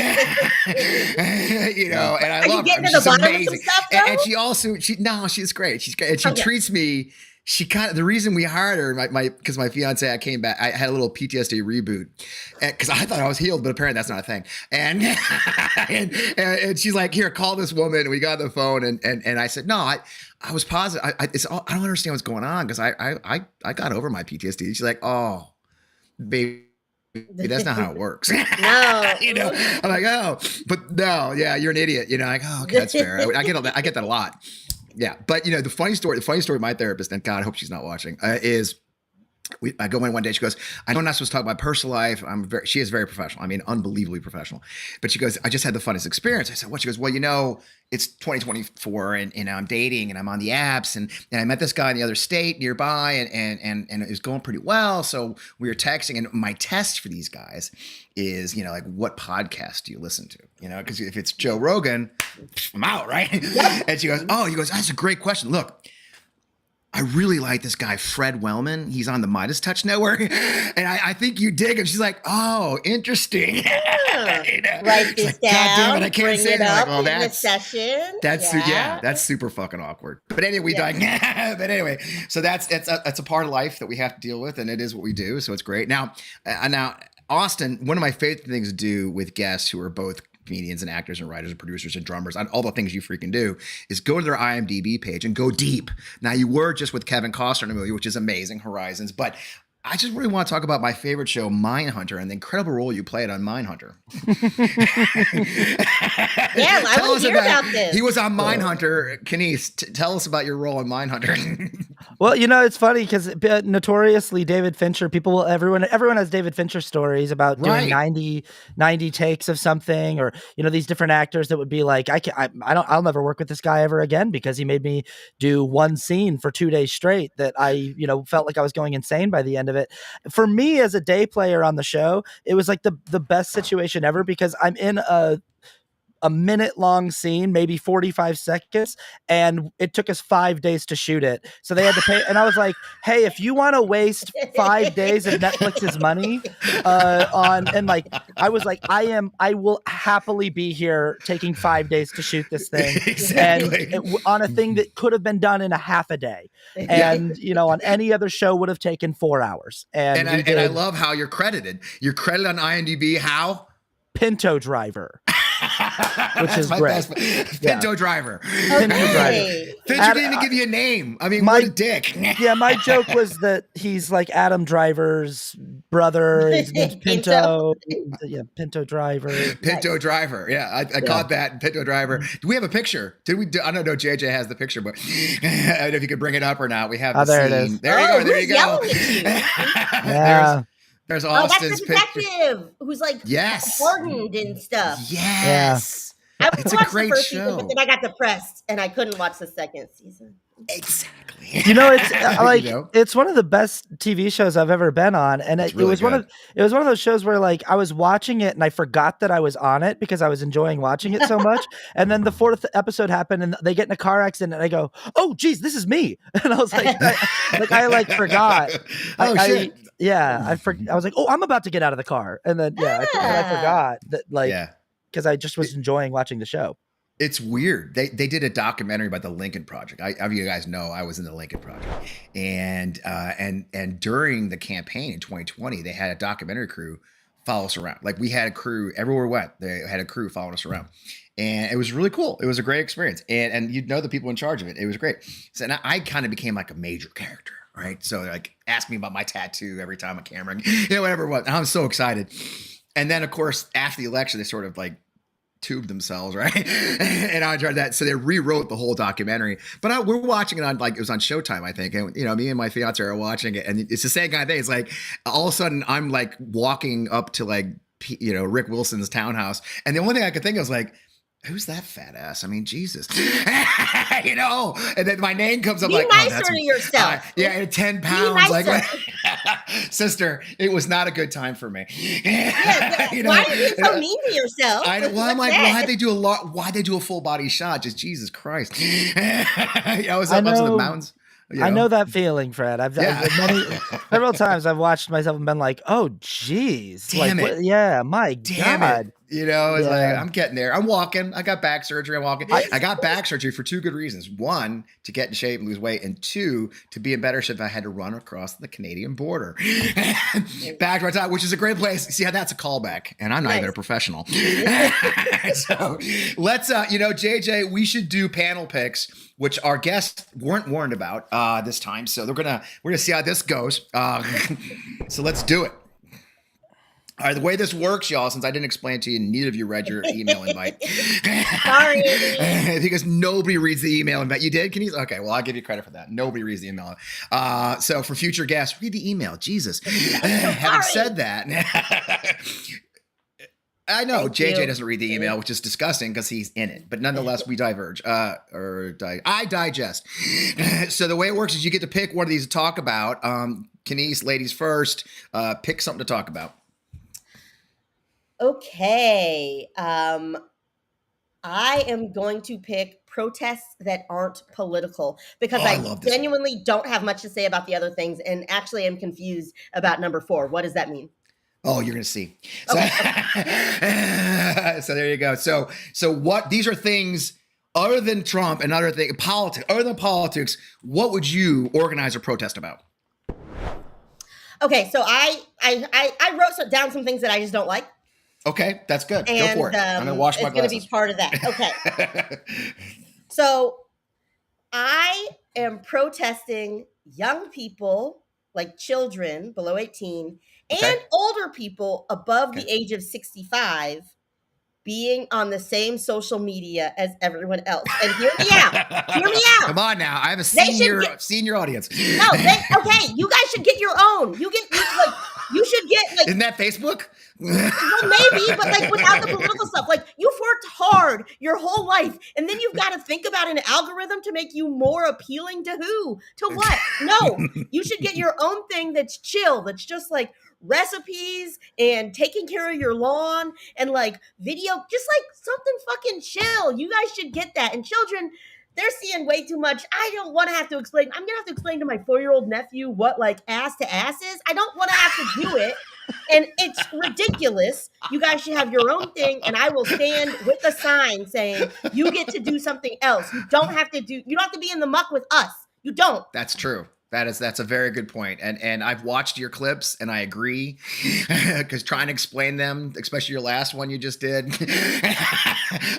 I Are you love her. getting to She's the bottom of amazing. some stuff, though? And she also she's great. She's great. And she treats me. She kind of the reason we hired her, because my fiance, I came back, I had a little PTSD reboot because I thought I was healed, but apparently that's not a thing. And and she's like, "Here, call this woman." And we got on the phone, and I said, "No, I was positive. I don't understand what's going on because I got over my PTSD." She's like, "Oh, baby, that's not how it works." No. I'm like, "Oh, but no, yeah, you're an idiot." Like, "Oh, okay, that's fair." I get that a lot. Yeah, but the funny story with my therapist, and God, I hope she's not watching, is I go in one day. She goes, "I know I'm not supposed to talk about my personal life." She is very professional. I mean, unbelievably professional. But she goes, "I just had the funnest experience." I said, "What?" She goes, "Well, it's 2024, and I'm dating, and I'm on the apps, and I met this guy in the other state nearby, and it was going pretty well. So we were texting, and my test for these guys is, like, what podcast do you listen to? Because if it's Joe Rogan, I'm out, right?" And she goes, "Oh," "that's a great question. Look, I really like this guy, Fred Wellman. He's on the Midas Touch Network. And I think you dig him." She's like, "Oh, interesting." Write this like, down. God damn it, I can't bring say it that. up Like, in the session. That's super fucking awkward. But anyway, but anyway, so that's a part of life that we have to deal with, and it is what we do. So it's great. Now, Austin, one of my favorite things to do with guests who are both comedians and actors and writers and producers and drummers and all the things you freaking do is go to their IMDb page and go deep. Now, you were just with Kevin Costner in a movie, which is amazing, Horizons, but I just really want to talk about my favorite show, Mindhunter, and the incredible role you played on Mindhunter. Yeah, I want to hear about this. He was on Mindhunter. Kenise, tell us about your role in Mindhunter. Well, it's funny because notoriously David Fincher, everyone has David Fincher stories about doing 90 takes of something, or these different actors that would be like, I'll never work with this guy ever again because he made me do one scene for 2 days straight that I felt like I was going insane by the end of it. For me as a day player on the show, it was like the best situation ever because I'm in a minute long scene, maybe 45 seconds, and it took us 5 days to shoot it. So they had to pay. And I was like, hey, if you want to waste 5 days of Netflix's money I was like, I will happily be here taking 5 days to shoot this thing. Exactly. And on a thing that could have been done in a half a day. And, on any other show would have taken 4 hours. And I love how you're credited. You're credited on IMDb. How? Pinto Driver. Which is great. Pinto Driver. Pinto Driver. Fincher didn't even give you a name. I mean, what a dick. Yeah, my joke was that he's like Adam Driver's brother. His name's Pinto. Yeah, Pinto Driver. Pinto Driver. Yeah, I caught that. Pinto Driver. Do we have a picture? I don't know. JJ has the picture, but I don't know if you could bring it up or not. We have the there scene. It is. There you go. There you go. Yeah. There's Austin's that's the detective who's like hardened and stuff. Yes. I It's watched a great the first show. season, but then I got depressed and I couldn't watch the second season. Exactly. It's it's one of the best TV shows I've ever been on, and it was one of those shows where like I was watching it and I forgot that I was on it because I was enjoying watching it so much. And then the 4th episode happened and they get in a car accident and I go, "Oh, geez, this is me!" And I was like, I forgot. Shit. I was like, "Oh, I'm about to get out of the car," and then I forgot that because I just was enjoying watching the show. It's weird. They did a documentary about the Lincoln Project. You guys know I was in the Lincoln Project, and during the campaign in 2020, they had a documentary crew follow us around. Like we had a crew everywhere we went. They had a crew following us around, and it was really cool. It was a great experience, and you'd know the people in charge of it. It was great. So and I kind of became like a major character, right? So like ask me about my tattoo every time a camera, whatever it was. And I was so excited. And then of course after the election, they sort of like tube themselves, right? And I tried that. So they rewrote the whole documentary. But we're watching it on it was on Showtime, I think. And me and my fiance are watching it, and it's the same kind of thing. It's like all of a sudden I'm like walking up to like Rick Wilson's townhouse, and the only thing I could think of was like, who's that fat ass? I mean, Jesus. And then my name comes up. Be like, nicer to yourself. And 10 pounds. Like, sister, it was not a good time for me. Why are you so mean to yourself? Why'd they do a full body shot? Just Jesus Christ. I was up to the mountains. I know that feeling, Fred. I've several times I've watched myself and been like, "Oh, geez, damn it, my God." It's like I'm getting there. I'm walking. I got back surgery. I'm walking. I got back surgery for 2 good reasons: 1, to get in shape and lose weight, and 2, to be in better shape if I had to run across the Canadian border. Back right time, which is a great place. See how that's a callback, and I'm not even a professional. So let's, JJ, we should do panel picks, which our guests weren't warned about this time. So we're gonna see how this goes. So let's do it. All right, the way this works, y'all, since I didn't explain it to you, neither of you read your email invite. Sorry. Because nobody reads the email invite. You did? Okay, well, I'll give you credit for that. Nobody reads the email. So for future guests, read the email. Jesus. Having said that, I know JJ doesn't read the email, which is disgusting because he's in it. But nonetheless, we diverge. I digest. So the way it works is you get to pick one of these to talk about. Kenise, ladies first. Pick something to talk about. Okay. I am going to pick protests that aren't political because I genuinely don't have much to say about the other things, and actually am confused about number 4. What does that mean? Oh, you're going to see. So, so there you go. So what, these are things other than Trump and other things, other than politics, what would you organize a protest about? Okay. So I wrote down some things that I just don't like. Okay. That's good. And, go for it. I'm going to wash my glasses. It's going to be part of that. Okay. So I am protesting young people like children below 18 and Okay. older people above Okay. the age of 65 being on the same social media as everyone else. And hear me out. Hear me out. Come on now. I have a They should senior audience. No, okay, you guys should get your own. You should get like Isn't that Facebook? well, maybe, but like without the political stuff. Like you've worked hard your whole life, and then you've got to think about an algorithm to make you more appealing to who? To what? No, you should get your own thing that's chill, that's just like recipes and taking care of your lawn and like video, just like something fucking chill. You guys should get that. And children, they're seeing way too much. I don't want to have to explain. I'm gonna have to explain to my 4-year-old nephew what like ass to ass is. I don't want to have to do it. And it's ridiculous. You guys should have your own thing, and I will stand with a sign saying you get to do something else. You don't have to be in the muck with us. You don't. That's true. That's a very good point. And I've watched your clips and I agree, because trying to explain them, especially your last one you just did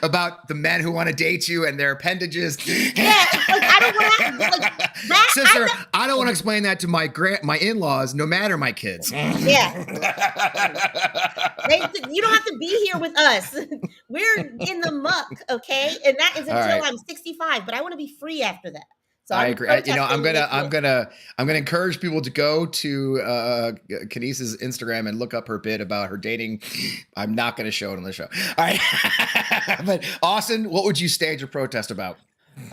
about the men who want to date you and their appendages. Yeah, like I don't want to like that. Sister, I don't want to explain that to my in-laws, no matter my kids. Yeah. You don't have to be here with us. We're in the muck, okay? And that is until right. I'm 65, but I want to be free after that. So I agree. I'm gonna encourage people to go to Kenise's Instagram and look up her bit about her dating. I'm not gonna show it on the show. All right. But Austin, what would you stage a protest about?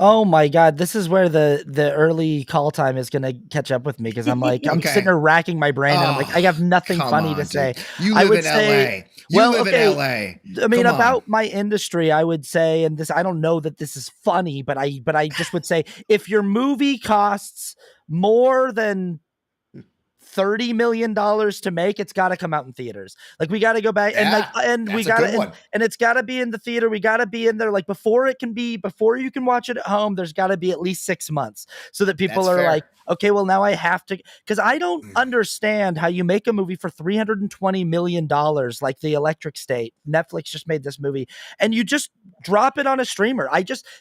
Oh my God, this is where the early call time is gonna catch up with me, because I'm like I'm Okay. sitting there racking my brain, and I'm like I have nothing funny to say. You I live would in say, LA. You well, live okay, in LA. I mean, Come on. about my industry, I would say, and this I don't know that this is funny, but I just would say if your movie costs more than $30 million to make, it's got to come out in theaters. Like we got to go back and we got to, and it's got to be in the theater. We got to be in there like before you can watch it at home. There's got to be at least 6 months so that people That's are fair. like, okay, well now I have to, because I don't understand how you make a movie for $320 million like The Electric State. Netflix just made this movie, and you just drop it on a streamer.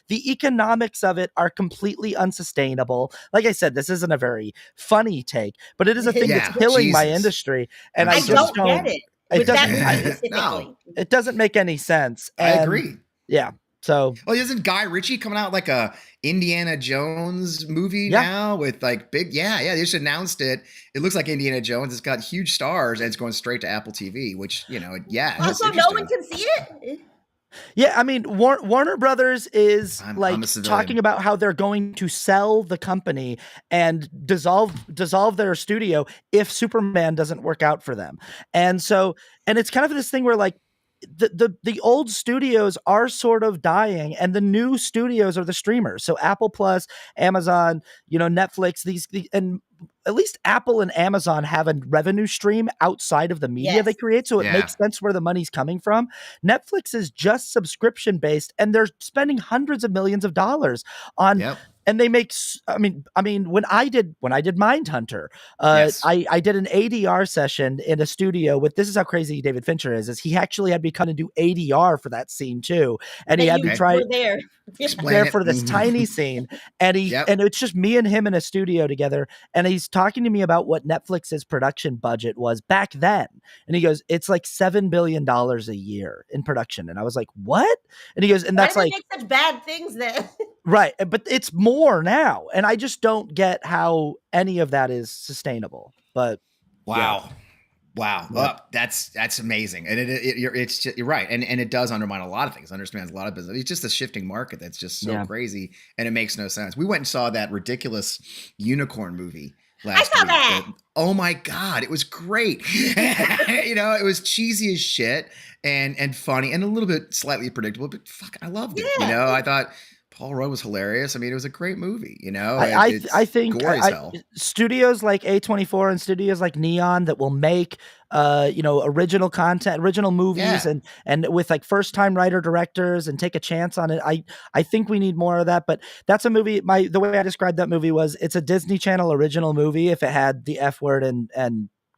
The economics of it are completely unsustainable. Like I said, this isn't a very funny take, but it is a thing that's killing my industry, and I just don't get it. It doesn't make any sense. I agree. Yeah. So, well, isn't Guy Ritchie coming out like a Indiana Jones movie now with like big? Yeah. They just announced it. It looks like Indiana Jones. It's got huge stars and it's going straight to Apple TV, which Also, no one can see it. Yeah, I mean, Warner Brothers is talking about how they're going to sell the company and dissolve their studio if Superman doesn't work out for them. And so, and it's kind of this thing where like the old studios are sort of dying, and the new studios are the streamers. So Apple Plus, Amazon, Netflix, these and at least Apple and Amazon have a revenue stream outside of the media they create. So it makes sense where the money's coming from. Netflix is just subscription based, and they're spending hundreds of millions of dollars on, and they make, I mean, when I did Mindhunter, I did an ADR session in a studio with, this is how crazy David Fincher is he actually had me come and do ADR for that scene too. And he had me try there for this tiny scene. And and it's just me and him in a studio together. And he's talking to me about what Netflix's production budget was back then. And he goes, it's like $7 billion a year in production. And I was like, what? And he goes, and that's like, make such bad things then. Right. But it's more now. And I just don't get how any of that is sustainable. But wow. Well, that's amazing. And you're right. And it does undermine a lot of things. Understands a lot of business. It's just a shifting market that's just so crazy, and it makes no sense. We went and saw that ridiculous unicorn movie last week. That. Oh my God, it was great. It was cheesy as shit and funny and a little bit slightly predictable, but fuck, I loved it. I thought Paul Rudd was hilarious. I mean, it was a great movie, I think studios like A24 and studios like Neon that will make original content, original movies and with like first time writer directors and take a chance on it. I think we need more of that, but that's a movie. The way I described that movie was it's a Disney Channel original movie if it had the F word and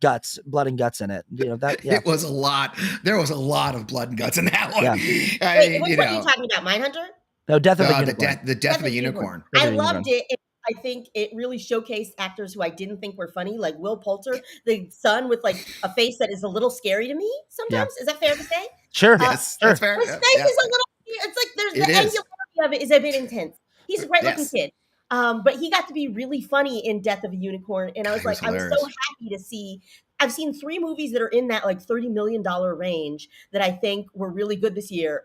blood and guts in it. It was a lot. There was a lot of blood and guts in that one. Wait, what are you talking about? Mindhunter? No, Death of a Unicorn. The Death of a Unicorn. I loved it. I think it really showcased actors who I didn't think were funny, like Will Poulter, the son with like a face that is a little scary to me sometimes. Is that fair to say? Sure. Yes, Sure. that's fair. His Yeah, face yeah. is a little, it's like there's It the is. angularity of it is a bit intense. He's a great looking Yes. kid. But he got to be really funny in Death of a Unicorn. And I was He was like, I was so hilarious. happy to see. I've seen 3 movies that are in that like $30 million range that I think were really good this year.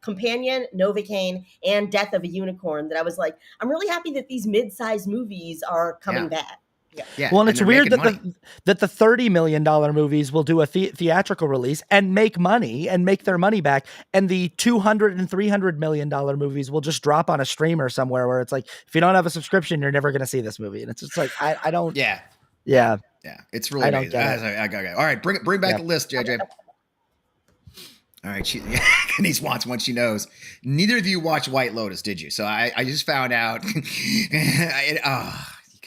Companion, Novocaine, and Death of a Unicorn. That I was like, I'm really happy that these mid-sized movies are coming back. Yeah. Well, and it's they're weird making that money. the $30 million movies will do a theatrical release and make money and make their money back, and the $200 and $300 million movies will just drop on a streamer somewhere where it's like, if you don't have a subscription, you're never going to see this movie, and it's just like I don't. Yeah. Yeah. Yeah. It's really I don't amazing. get it. Okay. All right, bring back Yeah. the list, JJ. All right, Denise wants one she knows. Neither of you watched White Lotus, did you? So I just found out. You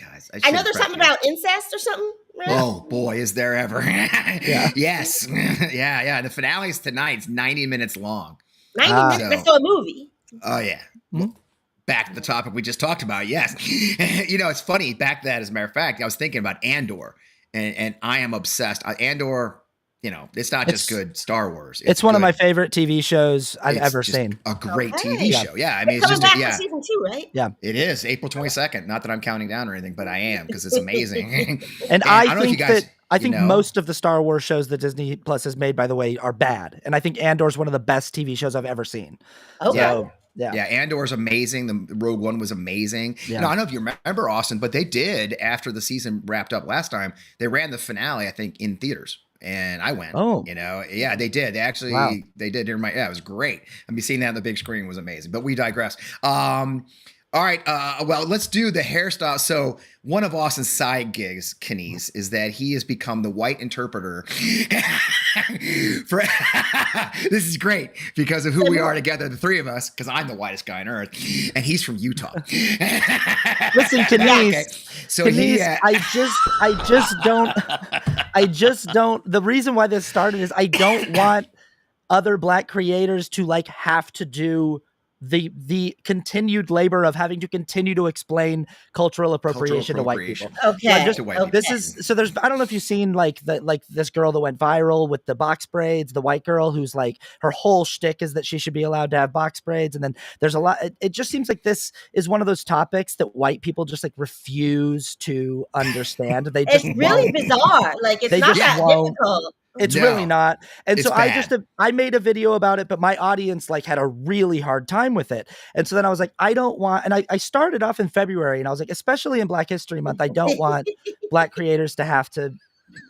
guys, I know there's something about incest or something. Right? Oh boy, is there ever? Yeah. Yes. Yeah. The finale's tonight. It's 90 minutes long. 90 Ah. minutes. That's still a movie. Oh yeah. Mhm. Back to the topic we just talked about. Yes. It's funny. Back to that, as a matter of fact, I was thinking about Andor, and I am obsessed. Andor. It's not just good Star Wars. It's one of good. my favorite TV shows I've It's ever just seen. A great Okay. TV Yeah. show. Yeah. I mean, It's it's coming just back for season 2, right? it is April 22nd. Not that I'm counting down or anything, but I am, because it's amazing. And I I don't know if you think guys- that I think you know. most of the Star Wars shows that Disney Plus has made, by the way, are bad. And I think Andor's one of the best TV shows I've ever seen. Okay. So, yeah. Yeah, Andor's amazing. The Rogue One was amazing. Yeah. I don't know if you remember, Austin, but they did, after the season wrapped up last time, they ran the finale, I think, in theaters. And I went. Oh. Yeah, they did. They actually, Wow. they did. It was great. I mean, seeing that on the big screen was amazing. But we digress. All right. Well, let's do the hairstyle. So one of Austin's side gigs, Kenise, is that he has become the white interpreter. For this is great because of who we are together, the three of us. Because I'm the whitest guy on earth, and he's from Utah. Listen, Kenise. Okay. So Kenise, I just don't. The reason why this started is I don't want other Black creators to like have to do the continued labor of having to continue to explain cultural appropriation to white people. Okay. Like, just- to white okay. This is so there's I don't know if you've seen like this girl that went viral with the box braids, the white girl who's like her whole shtick is that she should be allowed to have box braids, and then there's a lot. It just seems like this is one of those topics that white people just like refuse to understand. They It's just really won't. bizarre. Like it's They not just that won't. difficult. It's No, really not. And it's so I bad. I made a video about it, but my audience like had a really hard time with it. And so then I was like, I don't want, and I started off in February and I was like, especially in Black History Month, I don't want Black creators to have to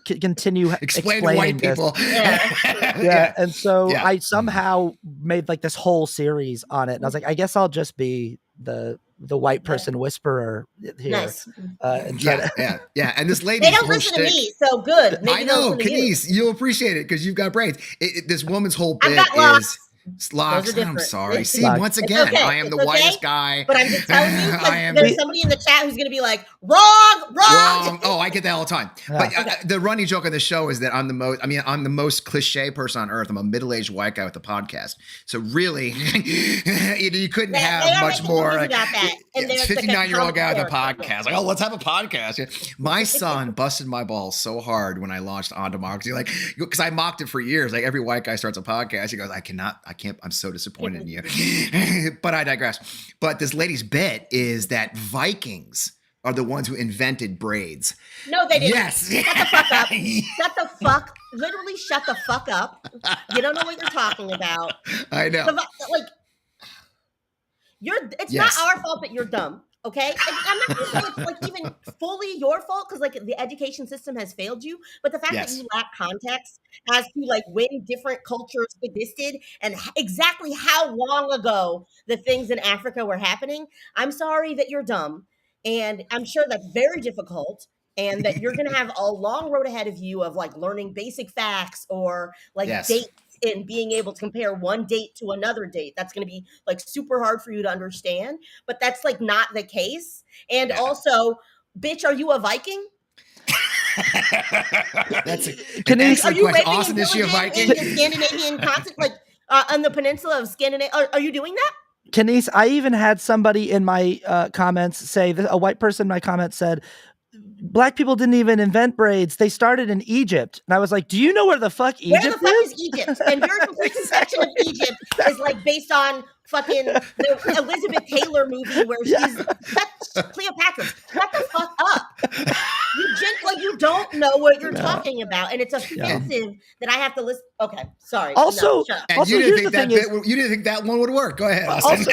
continue explain to white explaining this. people. Yeah. Yeah. And so Yeah. I somehow made like this whole series on it. And I was like, I guess I'll just be the white person whisperer here. Nice. And try to, Yeah. And this lady, They don't listen to me, so good. Maybe I they'll know, listen to you. Kenise, you'll appreciate it because you've got braids. This woman's whole I've bit got locks. is locks. Those are I'm different. sorry. See, Locks. once It's again, okay. I am the It's okay. whitest guy. But I'm just telling you, 'cause I am there's somebody in the chat who's going to be like, wrong. wrong. Oh, I get that all the time. Yeah. But the running joke on the show is that I'm the most cliche person on earth. I'm a middle-aged white guy with a podcast. So really, you couldn't They have are much making more. movies about that. And there's like a 59-year-old guy with a comic podcast. Like, oh, let's have a podcast. Yeah. My son busted my balls so hard when I launched On Democracy, like, because I mocked it for years. Like every white guy starts a podcast. He goes, I can't. I'm so disappointed in you. But I digress. But this lady's bit is that Vikings are the ones who invented braids. No, they didn't. Yes. Shut the fuck up. Shut the fuck. Literally shut the fuck up. You don't know what you're talking about. I know. Like, it's Yes. not our fault that you're dumb. Okay, I'm not going to say it's like even fully your fault because like the education system has failed you, but the fact Yes. that you lack context as to like when different cultures existed and exactly how long ago the things in Africa were happening, I'm sorry that you're dumb, and I'm sure that's very difficult, and that you're going to have a long road ahead of you of like learning basic facts or like Yes. dates and being able to compare one date to another date. That's going to be like super hard for you to understand, but that's like not the case. And Yeah. also, bitch, are you a Viking? That's an Can you- excellent Are you question. raping Austin, and is she a pillaging Viking? in the Scandinavian continent, like on the peninsula of Scandinavia? Are you doing that? Kenise, I even had somebody in my comments say, a white person in my comments said, Black people didn't even invent braids. They started in Egypt. And I was like, do you know where the fuck Egypt Where the fuck is Egypt? And your complete conception of Egypt is like based on fucking the Elizabeth Taylor movie where she's Cleopatra. Shut the fuck up. You don't know what you're talking about, and it's offensive that I have to listen. Okay, sorry. Also, and you didn't think that one would work. Go ahead. Also,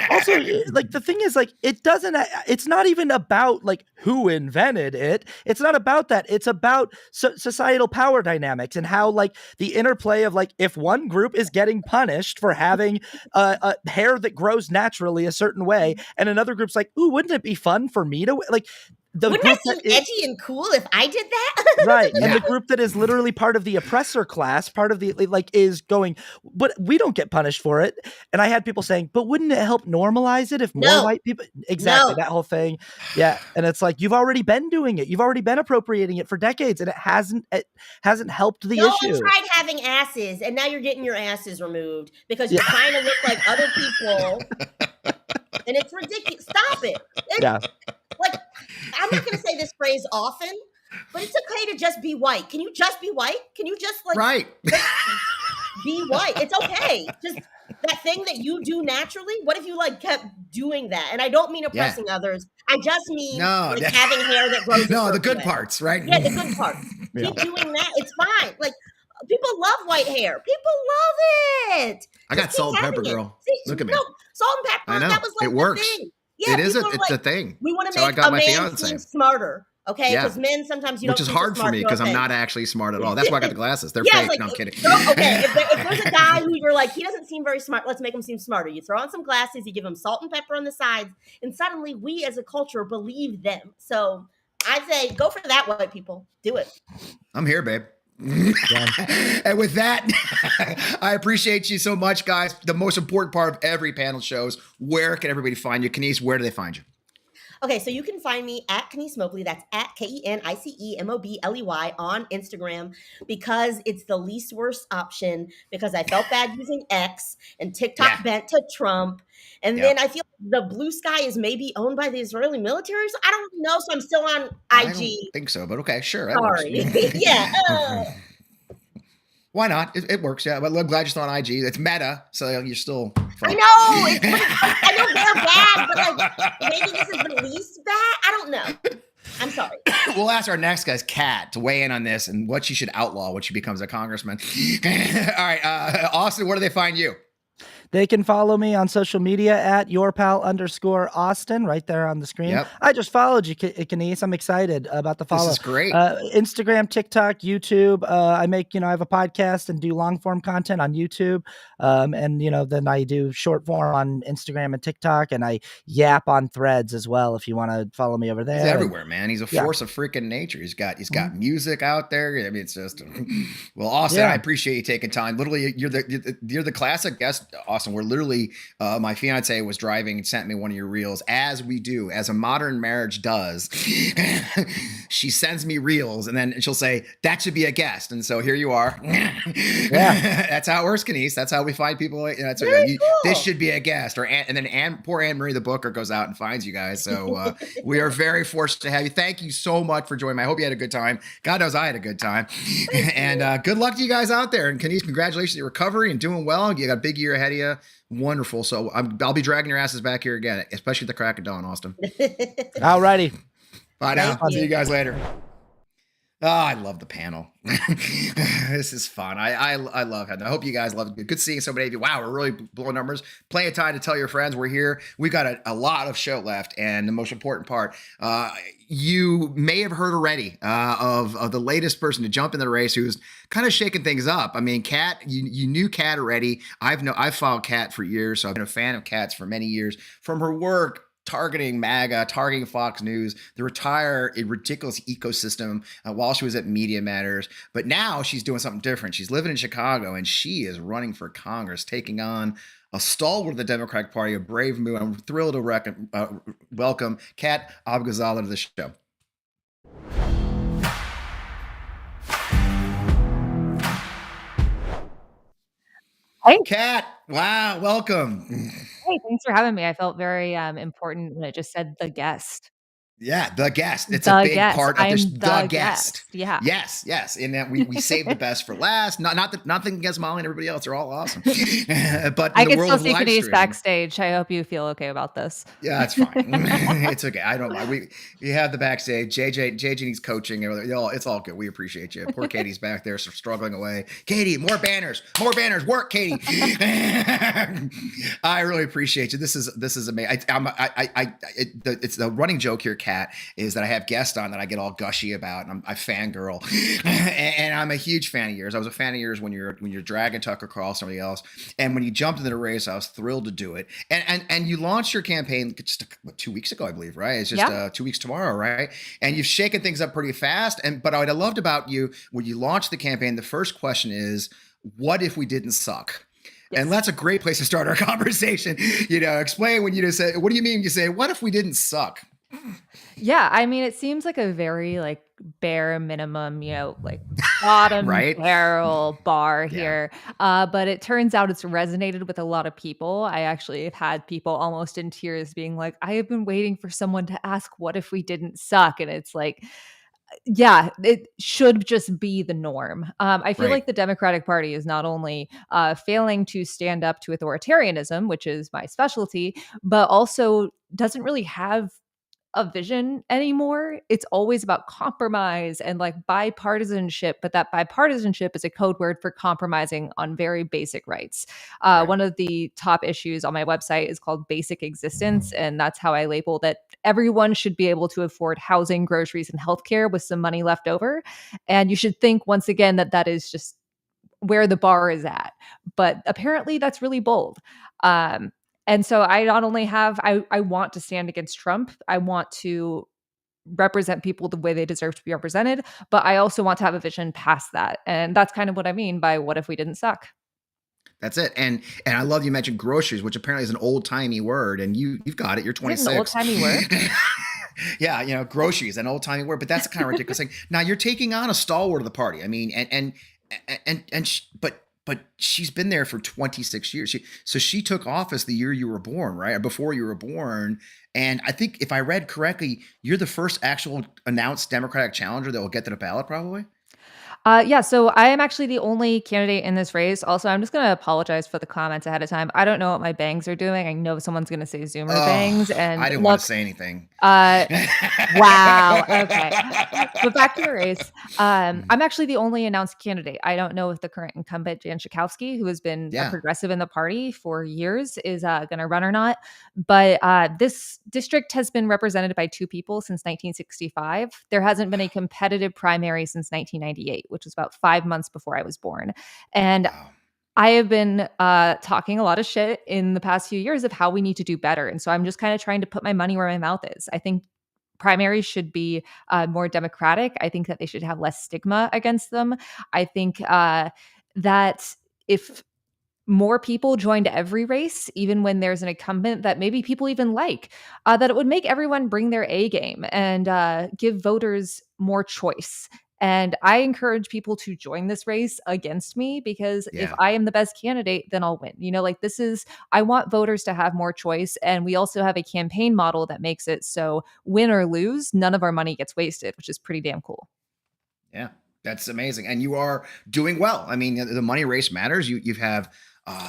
like the thing is, like it doesn't. It's not even about like who invented it. It's not about that. It's about societal power dynamics and how like the interplay of like if one group is getting punished for having hair that grows naturally a certain way, and another group's like, ooh, wouldn't it be fun for me to like. Wouldn't that seem edgy and cool if I did that? Right. And the group that is literally part of the oppressor class, part of the like is going, but we don't get punished for it. And I had people saying, but wouldn't it help normalize it if more white people exactly that whole thing. Yeah. And it's like you've already been doing it. You've already been appropriating it for decades and it hasn't helped the issue. You tried having asses and now you're getting your asses removed because you're trying to look like other people. And it's ridiculous. Stop it. Like, I'm not going to say this phrase often, but it's okay to just be white. Can you just be white? Can you just like be white? It's okay. Just that thing that you do naturally. What if you like kept doing that? And I don't mean oppressing others. I just mean like having hair that grows. No, the good parts, right? Yeah, the good parts. Keep doing that. It's fine. Like people love white hair. People love it. I got salt and pepper, girl. Look at me. No, salt and pepper. I know. That was like it works. The thing. Yeah, it is. It's a thing. We want to make a man seem smarter, okay? Because men sometimes you don't. Which is hard for me because I'm not actually smart at all. That's why I got the glasses. They're fake. Like, no, I'm kidding. Okay, if there's a guy who you're like, he doesn't seem very smart. Let's make him seem smarter. You throw on some glasses. You give him salt and pepper on the sides, and suddenly we, as a culture, believe them. So I say, go for that, white people. Do it. I'm here, babe. And with that, I appreciate you so much, guys. The most important part of every panel show is where can everybody find you? Kenise, where do they find you? Okay, so you can find me at Kenise Mobley. That's at KENICEMOBLEY on Instagram because it's the least worst option because I felt bad using X and TikTok bent to Trump. And then I feel the Blue Sky is maybe owned by the Israeli military. So I don't know. So I'm still on IG. I don't think so, but okay, sure. Sorry. Why not? It works, yeah. But I'm glad you're still on IG. It's Meta, so you're still fun. I know. I know they're bad, but like maybe this is the least bad. I don't know. I'm sorry. We'll ask our next guest, Kat, to weigh in on this and what she should outlaw when she becomes a congressman. All right, Austin, where do they find you? They can follow me on social media at yourpal_Austin right there on the screen. Yep. I just followed you, Kenise. I'm excited about the follow. This is great. Instagram, TikTok, YouTube. I have a podcast and do long form content on YouTube. And then I do short form on Instagram and TikTok, and I yap on Threads as well. If you want to follow me over there. He's everywhere, man. He's a force of freaking nature. He's got music out there. I mean, it's just well, Austin. I appreciate you taking time. Literally, you're the classic guest, Austin. Where literally, my fiance was driving and sent me one of your reels, as we do, as a modern marriage does. She sends me reels, and then she'll say that should be a guest, and so here you are. That's how it works, Kenise. That's how we find people. This should be a guest, and then poor Anne Marie the Booker goes out and finds you guys. So we are very fortunate to have you. Thank you so much for joining me. I hope you had a good time. God knows I had a good time. And good luck to you guys out there. And Kenise, congratulations on your recovery and doing well. You got a big year ahead of you. Wonderful. So I'll be dragging your asses back here again, especially at the crack of dawn, Austin. All righty. Bye now. See you guys later. Oh, I love the panel. This is fun. I love it. I hope you guys love it. Good seeing so many of you. Wow, we're really blowing numbers. Plenty of time to tell your friends we're here. We've got a lot of show left, and the most important part, you may have heard already of the latest person to jump in the race who's kind of shaking things up. I mean, Kat, you knew Kat already. I've followed Kat for years, so I've been a fan of Kat's for many years from her work targeting MAGA, targeting Fox News, the entire ridiculous ecosystem while she was at Media Matters. But now she's doing something different. She's living in Chicago, and she is running for Congress, taking on a stalwart of the Democratic Party, a brave move. I'm thrilled to welcome Kat Abgazala to the show. Hey, Kat. Wow, welcome. Hey, thanks for having me. I felt very important when it just said the guest. Yeah, the guest. It's a The big guest. part of this. I'm The the guest. guest. Yeah. Yes, yes. And that we saved the best for last. Nothing against Molly and everybody else. They're all awesome. But in I the could world still of see live Denise streaming, backstage. I hope you feel okay about this. yeah, it's fine. It's okay. I don't mind. We have the backstage. JJ needs coaching. It's all good. We appreciate you. Poor Katie's back there struggling away. Katie, more banners. Work, Katie. I really appreciate you. This is amazing. It's the running joke here, Kat, is that I have guests on that I get all gushy about, and I fangirl, and I'm a huge fan of yours. I was a fan of yours when you're dragging Tucker Carlson, somebody else, and when you jumped into the race, I was thrilled to do it. And you launched your campaign just 2 weeks ago, I believe, right? It's just 2 weeks tomorrow, right? And you've shaken things up pretty fast. But what I loved about you when you launched the campaign, the first question is, what if we didn't suck? Yes. And that's a great place to start our conversation. Explain when you just say, what do you mean? You say, what if we didn't suck? Yeah, I mean, it seems like a very bare minimum, bottom right? barrel bar here. But it turns out it's resonated with a lot of people. I actually have had people almost in tears being like, I have been waiting for someone to ask, what if we didn't suck? And it's like, yeah, it should just be the norm. I feel like the Democratic Party is not only failing to stand up to authoritarianism, which is my specialty, but also doesn't really have a vision anymore. It's always about compromise and bipartisanship, but that bipartisanship is a code word for compromising on very basic rights. One of the top issues on my website is called basic existence, and that's how I label that everyone should be able to afford housing, groceries, and healthcare with some money left over. And you should think once again that is just where the bar is at. But apparently that's really bold. And so I not only I want to stand against Trump, I want to represent people the way they deserve to be represented, but I also want to have a vision past that. And that's kind of what I mean by what if we didn't suck? That's it. And I love you mentioned groceries, which apparently is an old-timey word, and you've got it. You're 26. It's an old-timey word. Yeah, groceries, an old-timey word, but that's a kind of ridiculous thing. Now you're taking on a stalwart of the party. I mean, but she's been there for 26 years. She took office the year you were born, right? Or before you were born. And I think if I read correctly, you're the first actual announced Democratic challenger that will get to the ballot, probably. Yeah, so I am actually the only candidate in this race. Also, I'm just going to apologize for the comments ahead of time. I don't know what my bangs are doing. I know someone's going to say Zoomer bangs, and I didn't want to say anything. Wow. Okay. But back to the race. I'm actually the only announced candidate. I don't know if the current incumbent, Jan Schakowsky, who has been a progressive in the party for years, is going to run or not. But this district has been represented by two people since 1965. There hasn't been a competitive primary since 1998, which was about 5 months before I was born. And I have been talking a lot of shit in the past few years of how we need to do better. And so I'm just kind of trying to put my money where my mouth is. I think primaries should be more democratic. I think that they should have less stigma against them. I think that if more people joined every race, even when there's an incumbent that maybe people even like, that it would make everyone bring their A game and give voters more choice. And I encourage people to join this race against me, because if I am the best candidate, then I'll win. I want voters to have more choice. And we also have a campaign model that makes it so win or lose, none of our money gets wasted, which is pretty damn cool. Yeah, that's amazing. And you are doing well. I mean, the money race matters. You have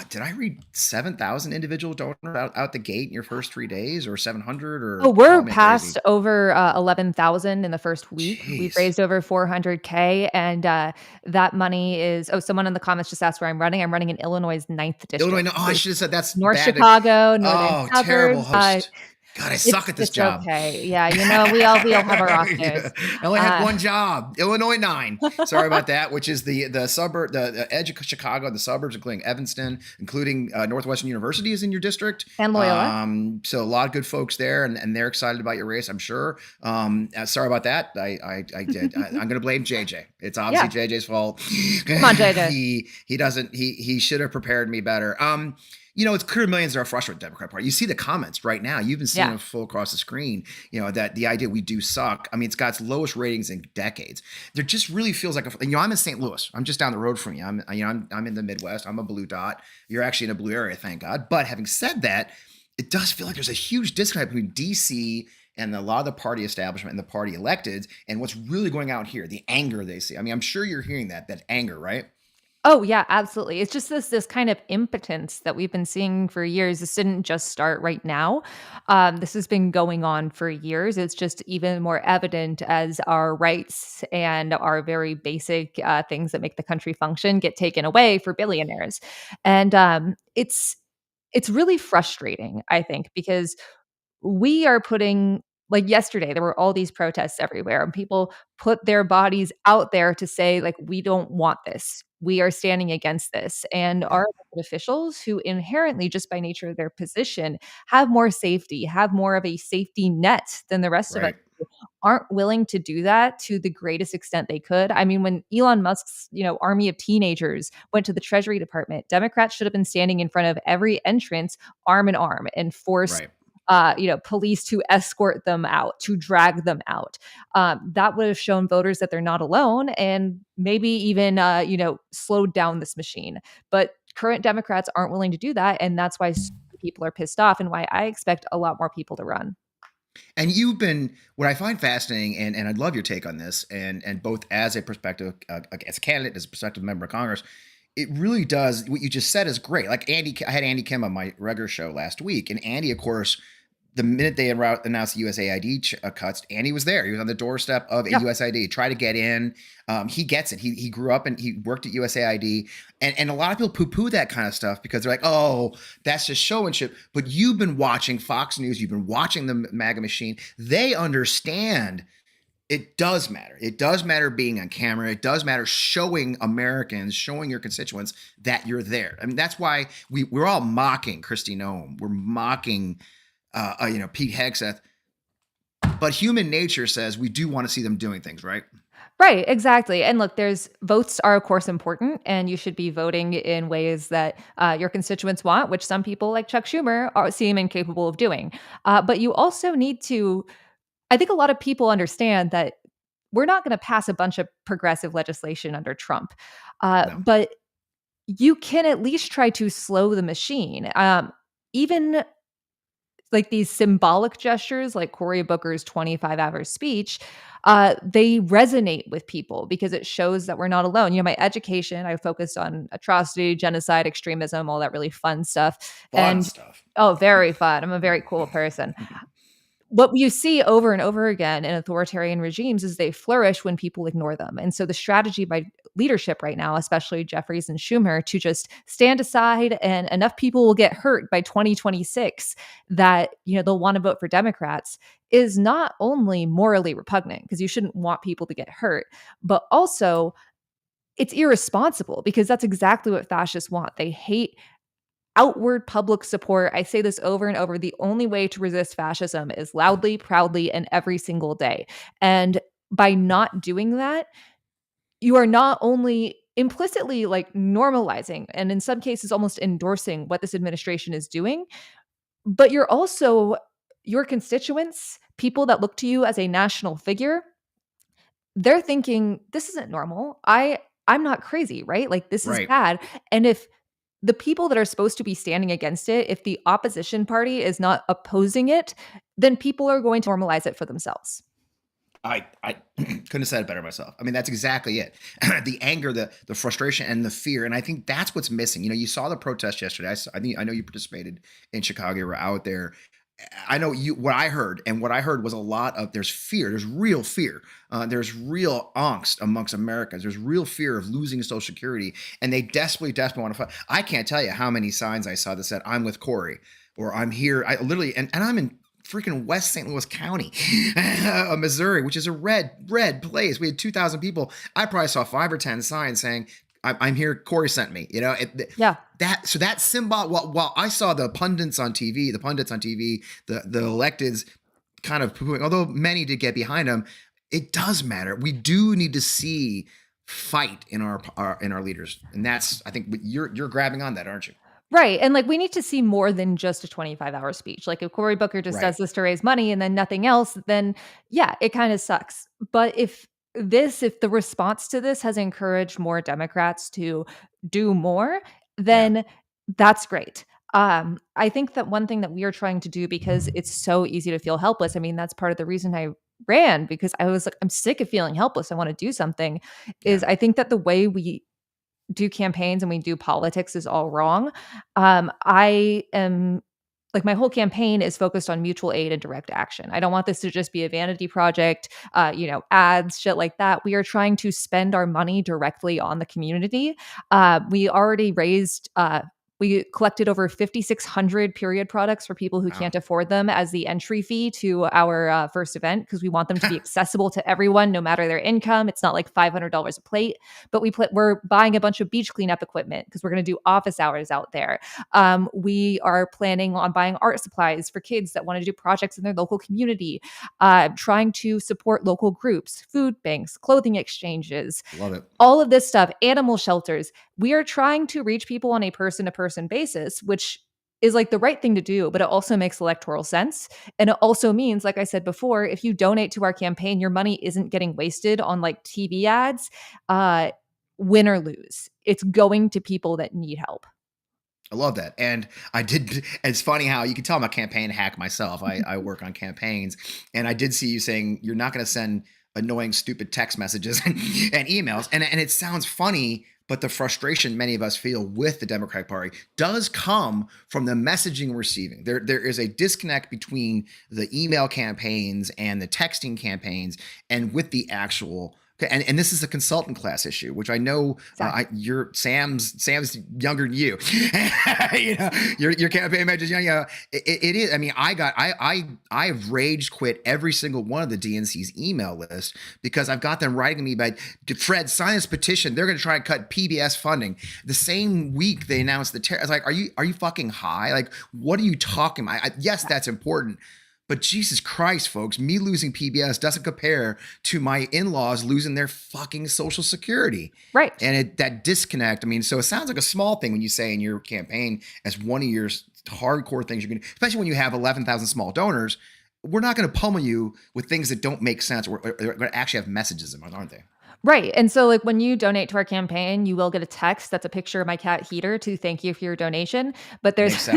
did I read 7,000 individual donors out the gate in your first 3 days, or 700? Or we're past over 11,000 in the first week. Jeez. We've raised over 400K, and that money is. Oh, someone in the comments just asked where I'm running. I'm running in Illinois' 9th district. Illinois. No, I should have said that's North bad. Chicago, northern suburbs. Terrible host. God, I suck at this job. Okay, yeah, we all have our off days. I only had one job. Illinois 9. Sorry about that. Which is the suburb, the edge of Chicago, the suburbs, including Evanston, including Northwestern University is in your district, and Loyola. So a lot of good folks there, and they're excited about your race, I'm sure. Sorry about that. I did. I'm going to blame JJ. It's obviously JJ's fault. Come on, JJ. He doesn't. He should have prepared me better. it's clear millions are frustrated with the Democrat Party. You see the comments right now. You've been seeing them full across the screen, that the idea we do suck. I mean, it's got its lowest ratings in decades. There just really feels like, I'm in St. Louis. I'm just down the road from you. I'm in the Midwest. I'm a blue dot. You're actually in a blue area, thank God. But having said that, it does feel like there's a huge disconnect between DC and a lot of the party establishment and the party electeds and what's really going out here, the anger they see. I mean, I'm sure you're hearing that anger, right? Oh yeah, absolutely. It's just this kind of impotence that we've been seeing for years. This didn't just start right now. This has been going on for years. It's just even more evident as our rights and our very basic things that make the country function get taken away for billionaires, and it's really frustrating, I think, because we are putting like yesterday there were all these protests everywhere and people put their bodies out there to say like we don't want this, we are standing against this, and Yeah. our elected officials who inherently just by nature of their position have more safety, have more of a safety net than the rest of us Right. aren't willing to do that to the greatest extent they could. I mean, when Elon Musk's, army of teenagers went to the Treasury Department, Democrats should have been standing in front of every entrance arm in arm and forced Right. police to escort them out, to drag them out. That would have shown voters that they're not alone and maybe even, slowed down this machine. But current Democrats aren't willing to do that. And that's why so many people are pissed off and why I expect a lot more people to run. And you've been, what I find fascinating, and I'd love your take on this, and both as a perspective, as a candidate, as a prospective member of Congress, it really does. What you just said is great. Like I had Andy Kim on my regular show last week, and Andy, of course, the minute they announced the USAID cuts, Andy was there. He was on the doorstep of a USAID, try to get in. He gets it. He grew up and he worked at USAID. And a lot of people poo-poo that kind of stuff because they're like, oh, that's just showmanship. But you've been watching Fox News. You've been watching the MAGA machine. They understand it does matter. It does matter being on camera. It does matter showing Americans, showing your constituents that you're there. I mean, that's why we're all mocking Kristi Noem. We're mocking Pete Hegseth, but human nature says we do want to see them doing things, right? Right, exactly. And look, votes are of course important, and you should be voting in ways that your constituents want, which some people like Chuck Schumer seem incapable of doing. But you also need to, I think a lot of people understand that we're not going to pass a bunch of progressive legislation under Trump, No. but you can at least try to slow the machine. Even like these symbolic gestures like Cory Booker's 25-hour speech, they resonate with people because it shows that we're not alone. My education, I focused on atrocity, genocide, extremism, all that really fun stuff. Fun stuff. Oh, very fun. I'm a very cool person. What you see over and over again in authoritarian regimes is they flourish when people ignore them. And so the strategy by leadership right now, especially Jeffries and Schumer, to just stand aside and enough people will get hurt by 2026 that, they'll want to vote for Democrats is not only morally repugnant because you shouldn't want people to get hurt, but also it's irresponsible because that's exactly what fascists want. They hate outward public support. I say this over and over. The only way to resist fascism is loudly, proudly, and every single day. And by not doing that, you are not only implicitly like normalizing and in some cases almost endorsing what this administration is doing, but you're also your constituents, people that look to you as a national figure, they're thinking this isn't normal. I'm not crazy, right? Like this is Right. bad. And if the people that are supposed to be standing against it, if the opposition party is not opposing it, then people are going to normalize it for themselves. I couldn't have said it better myself. I mean, that's exactly it. The anger, the frustration, and the fear. And I think that's what's missing. You know the protest yesterday. I know you participated in Chicago. You were out there. I know what I heard was a lot of, there's fear. There's real fear. There's real angst amongst Americans. There's real fear of losing Social Security. And they desperately want to fight. I can't tell you how many signs I saw that said, I'm with Cory, or I'm here. I literally, and I'm in freaking West St. Louis County, Missouri, which is a red place. We had 2,000 people. I probably saw 5 or 10 signs saying, I'm here. Cory sent me, Yeah. That symbol, while I saw the pundits on TV, the electeds kind of poo-pooing, although many did get behind him, it does matter. We do need to see fight in our leaders. And that's, I think you're grabbing on that, aren't you? Right. And like we need to see more than just a 25-hour speech. Like if Cory Booker just Right. does this to raise money and then nothing else, then yeah, it kind of sucks. But if the response to this has encouraged more Democrats to do more, Yeah. then that's great. I think that one thing that we are trying to do, because it's so easy to feel helpless. I mean, that's part of the reason I ran, because I was like, I'm sick of feeling helpless. I want to do something. Yeah. Is I think that the way we do campaigns and we do politics is all wrong. I am like my whole campaign is focused on mutual aid and direct action. I don't want this to just be a vanity project, ads, shit like that. We are trying to spend our money directly on the community. We already raised we collected over 5,600 period products for people who Wow. can't afford them as the entry fee to our first event, because we want them to be accessible to everyone, no matter their income. It's not like $500 a plate, but we're buying a bunch of beach cleanup equipment because we're going to do office hours out there. We are planning on buying art supplies for kids that want to do projects in their local community, trying to support local groups, food banks, clothing exchanges, Love it. all of this stuff, animal shelters. We are trying to reach people on a person-to-person basis, which is like the right thing to do, but it also makes electoral sense. And it also means, like I said before, if you donate to our campaign, your money isn't getting wasted on like TV ads, win or lose. It's going to people that need help. I love that. And it's funny how you can tell I'm a campaign hack myself. I work on campaigns, and I did see you saying you're not going to send annoying, stupid text messages and emails. And it sounds funny, but the frustration many of us feel with the Democratic Party does come from the messaging we're receiving. There is a disconnect between the email campaigns and the texting campaigns and with the actual. And this is a consultant class issue, which I know you're Sam's younger than you. Your campaign manager is young. It is. I mean, I've rage quit every single one of the DNC's email list because I've got them writing me about, Fred, sign this petition. They're going to try and cut PBS funding. The same week they announced the I was like, are you fucking high? Like, what are you talking about? Yes, that's important. But Jesus Christ, folks, me losing PBS doesn't compare to my in-laws losing their fucking Social Security. Right. And that disconnect, I mean, so it sounds like a small thing when you say in your campaign as one of your hardcore things you're going to, especially when you have 11,000 small donors, we're not going to pummel you with things that don't make sense or they're going to actually have messages in them, aren't they? Right. And so like when you donate to our campaign, you will get a text that's a picture of my cat Heater to thank you for your donation. But there's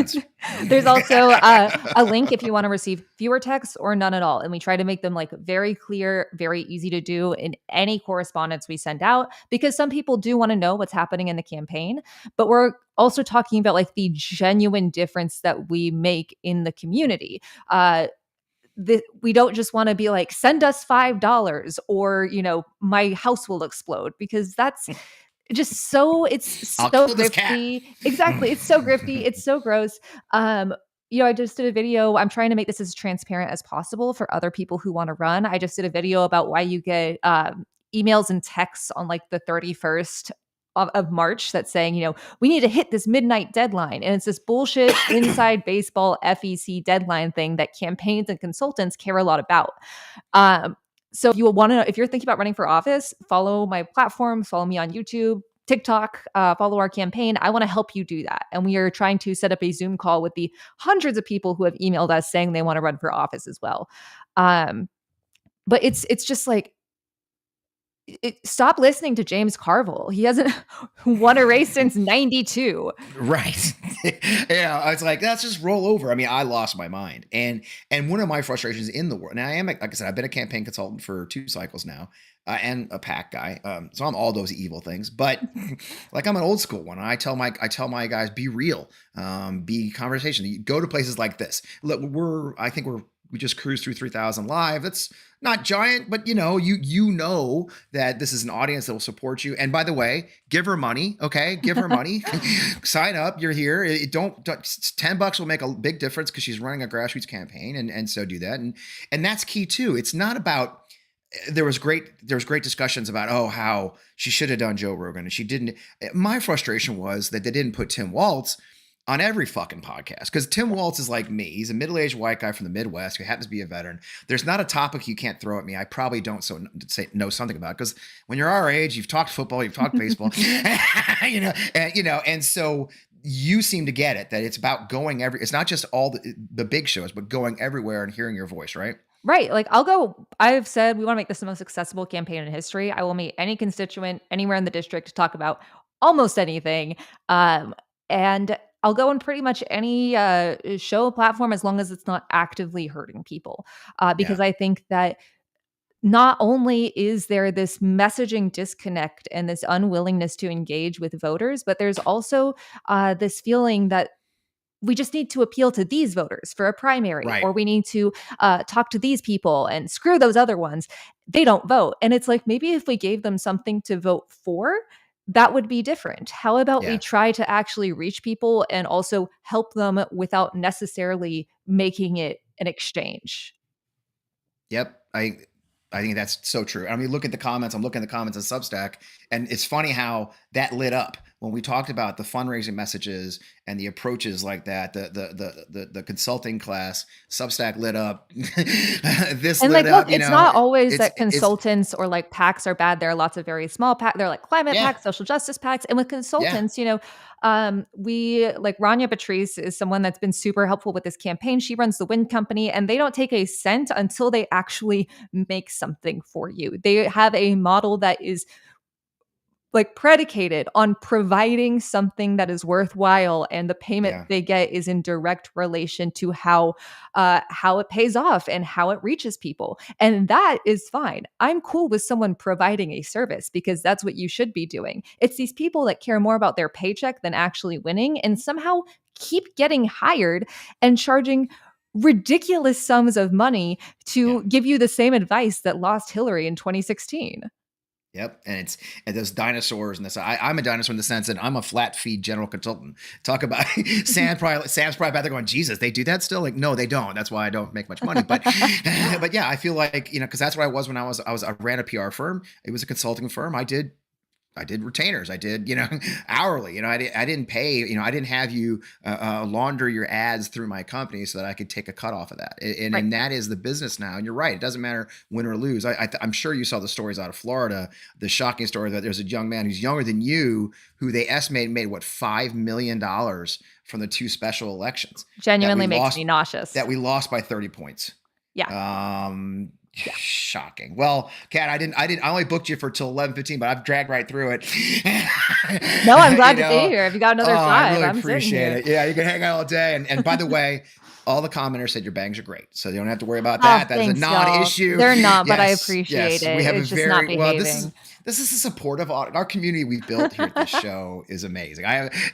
there's also a link if you want to receive fewer texts or none at all. And we try to make them like very clear, very easy to do in any correspondence we send out, because some people do want to know what's happening in the campaign. But we're also talking about like the genuine difference that we make in the community. We don't just want to be like, send us $5 or, my house will explode, because that's just it's so grifty. Exactly. It's so grifty. It's so gross. I just did a video. I'm trying to make this as transparent as possible for other people who want to run. I just did a video about why you get emails and texts on like the 31st of March that's saying, we need to hit this midnight deadline. And it's this bullshit inside baseball FEC deadline thing that campaigns and consultants care a lot about. So if you're thinking about running for office, follow my platform, follow me on YouTube, TikTok, follow our campaign. I want to help you do that. And we are trying to set up a Zoom call with the hundreds of people who have emailed us saying they want to run for office as well. But it's just like, stop listening to James Carville. He hasn't won a race since 92. Right. It's like, let's just roll over. I mean, I lost my mind. And one of my frustrations in the world, and I am, like I said, I've been a campaign consultant for 2 cycles now, and a PAC guy. So I'm all those evil things, but like I'm an old school one. I tell my guys, be real, be conversational. You go to places like this. Look, we just cruised through 3,000 live. That's not giant, but you know that this is an audience that will support you. And by the way, give her money. Okay. Give her money, sign up. You're here. Don't $10 will make a big difference because she's running a grassroots campaign. And so do that. And that's key too. It's not about, there was great discussions about, how she should have done Joe Rogan and she didn't. My frustration was that they didn't put Tim Walz on every fucking podcast, because Tim Walz is like me. He's a middle-aged white guy from the Midwest who happens to be a veteran. There's not a topic you can't throw at me I probably don't know something about, because when you're our age, you've talked football, you've talked baseball, and so you seem to get it, that it's about going it's not just all the big shows, but going everywhere and hearing your voice, right? Right. Like I've said we want to make this the most accessible campaign in history. I will meet any constituent anywhere in the district to talk about almost anything. And I'll go on pretty much any show platform as long as it's not actively hurting people. Because I think that not only is there this messaging disconnect and this unwillingness to engage with voters, but there's also this feeling that we just need to appeal to these voters for a primary, Right. or we need to talk to these people and screw those other ones. They don't vote. And it's like, maybe if we gave them something to vote for, that would be different. How about we try to actually reach people and also help them without necessarily making it an exchange? Yep. I think that's so true. I mean, look at the comments. I'm looking at the comments on Substack, and it's funny how that lit up when we talked about the fundraising messages and the approaches like that. The consulting class, Substack lit up. This and lit like, up. Look, it's not always that consultants or like PACs are bad. There are lots of very small PACs. They're like climate PACs, social justice PACs, and with consultants, we like Rania Patrice is someone that's been super helpful with this campaign. She runs the Wind Company, and they don't take a cent until they actually make something for you. They have a model that is like predicated on providing something that is worthwhile, and the payment they get is in direct relation to how it pays off and how it reaches people. And that is fine. I'm cool with someone providing a service because that's what you should be doing. It's these people that care more about their paycheck than actually winning and somehow keep getting hired and charging ridiculous sums of money to give you the same advice that lost Hillary in 2016. Yep. And those dinosaurs and this, I'm a dinosaur in the sense that I'm a flat fee general consultant. Talk about Sam's probably out there going, Jesus, they do that still? Like, no, they don't. That's why I don't make much money. But, but yeah, I feel like, cause that's what I was when I ran a PR firm. It was a consulting firm. I did retainers. I did, hourly, I didn't pay, I didn't have you launder your ads through my company so that I could take a cut off of that. And that is the business now. And you're right. It doesn't matter win or lose. I'm sure you saw the stories out of Florida, the shocking story that there's a young man who's younger than you, who they estimate made $5 million from the two special elections. Genuinely makes me nauseous. That we lost by 30 points. Yeah. Shocking. Well, Kat, I only booked you for till 11:15, but I've dragged right through it. No, I'm glad to be here. If you got another 5, I really I'm appreciate it. Yeah, you can hang out all day. And by the way, all the commenters said your bangs are great, so you don't have to worry about that. That is a non-issue. They're not, but I appreciate it. We have it's a just not behaving. This is a supportive audience. Our community we've built here at this show is amazing.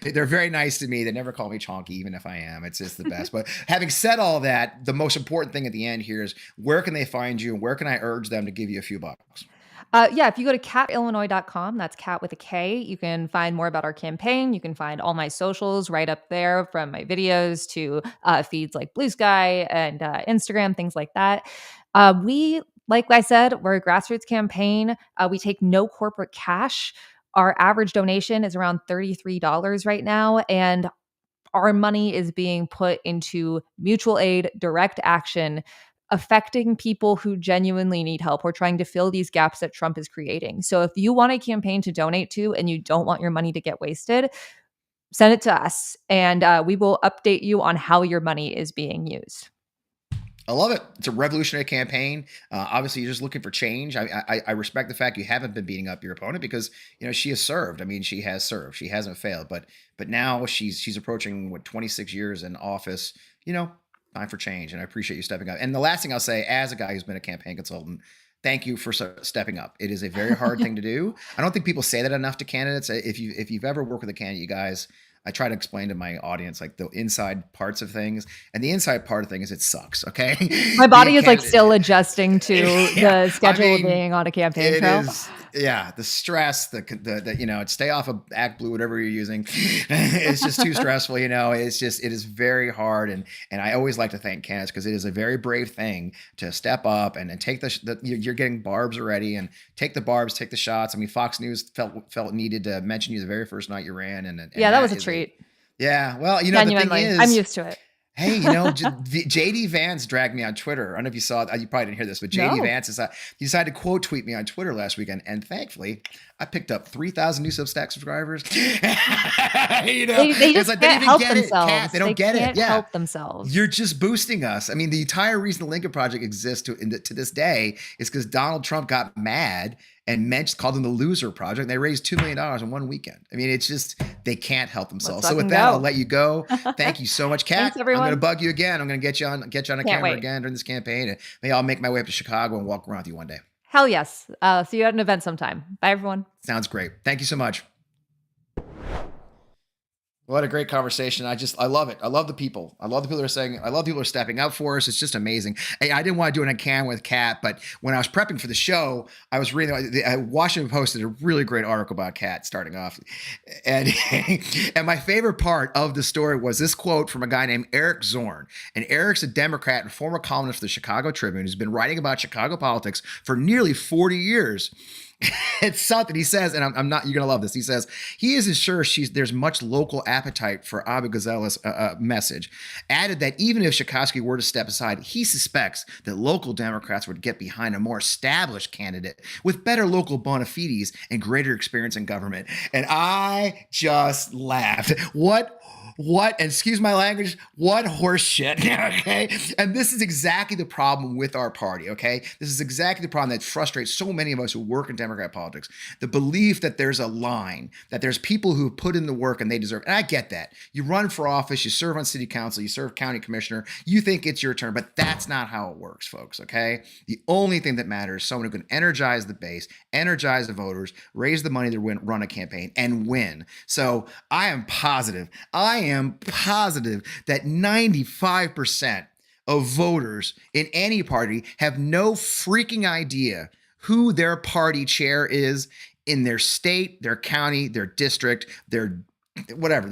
They're very nice to me. They never call me chonky, even if I am. It's just the best. But having said all that, the most important thing at the end here is where can they find you and where can I urge them to give you a few bucks? If you go to catillinois.com, that's cat with a K, you can find more about our campaign. You can find all my socials right up there, from my videos to feeds like Blue Sky and Instagram, things like that. Like I said, we're a grassroots campaign. We take no corporate cash. Our average donation is around $33 right now, and our money is being put into mutual aid, direct action, affecting people who genuinely need help. We're trying to fill these gaps that Trump is creating. So if you want a campaign to donate to and you don't want your money to get wasted, send it to us, and we will update you on how your money is being used. I love it. It's a revolutionary campaign. Obviously, you're just looking for change. I respect the fact you haven't been beating up your opponent because she has served. I mean, she has served. She hasn't failed. But now she's approaching 26 years in office. Time for change. And I appreciate you stepping up. And the last thing I'll say, as a guy who's been a campaign consultant, thank you for stepping up. It is a very hard thing to do. I don't think people say that enough to candidates. If you've ever worked with a candidate, you guys, I try to explain to my audience like the inside parts of things, and the inside part of things, it sucks. Okay, my body is like still adjusting to the schedule of being on a campaign trail. The stress, the stay off of Act Blue, whatever you're using. It's just too stressful. It is very hard. And I always like to thank candidates because it is a very brave thing to step up and take you're getting barbs already, and take the barbs, take the shots. I mean, Fox News felt needed to mention you the very first night you ran. And that was a treat. Well, Genuinely, the thing is, I'm used to it. Hey, you know, JD Vance dragged me on Twitter. I don't know if you saw it. You probably didn't hear this, but JD No. Vance decided to quote tweet me on Twitter last weekend. And thankfully, I picked up 3,000 new Substack subscribers. You know, They just like, can't help themselves. Kat, they don't get it. Can't Yeah. help themselves. You're just boosting us. I mean, the entire reason the Lincoln Project exists to this day is because Donald Trump got mad and called them the Loser Project. And they raised $2 million in one weekend. I mean, it's just, they can't help themselves. Let's So with fucking that, go. I'll let you go. Thank you so much, Kat. Thanks, everyone. I'm going to bug you again. I'm going to get you on a Can't camera wait. again during this campaign. And maybe I'll make my way up to Chicago and walk around with you one day. Hell yes. See you at an event sometime. Bye, everyone. Sounds great. Thank you so much. What a great conversation. I love it. I love the people. I love the people that are saying, I love people who are stepping up for us. It's just amazing. Hey, I didn't want to do it on cam with Kat, but when I was prepping for the show, I was reading, Washington Post did a really great article about Kat starting off. And, and my favorite part of the story was this quote from a guy named Eric Zorn. And Eric's a Democrat and former columnist for the Chicago Tribune who's been writing about Chicago politics for nearly 40 years. It's something he says, and I'm not, you're going to love this. He says, he isn't sure there's much local appetite for Abu Ghazel's message. Added that even if Schakowsky were to step aside, he suspects that local Democrats would get behind a more established candidate with better local bona fides and greater experience in government. And I just laughed. What, and excuse my language, what horse shit, okay? And this is exactly the problem with our party, okay? This is exactly the problem that frustrates so many of us who work in Democrat politics. The belief that there's a line, that there's people who put in the work and they deserve it. And I get that. You run for office, you serve on city council, you serve county commissioner, you think it's your turn, but that's not how it works, folks, okay? The only thing that matters is someone who can energize the base, energize the voters, raise the money to run a campaign, and win. So I am positive that 95% of voters in any party have no freaking idea who their party chair is in their state, their county, their district, their whatever,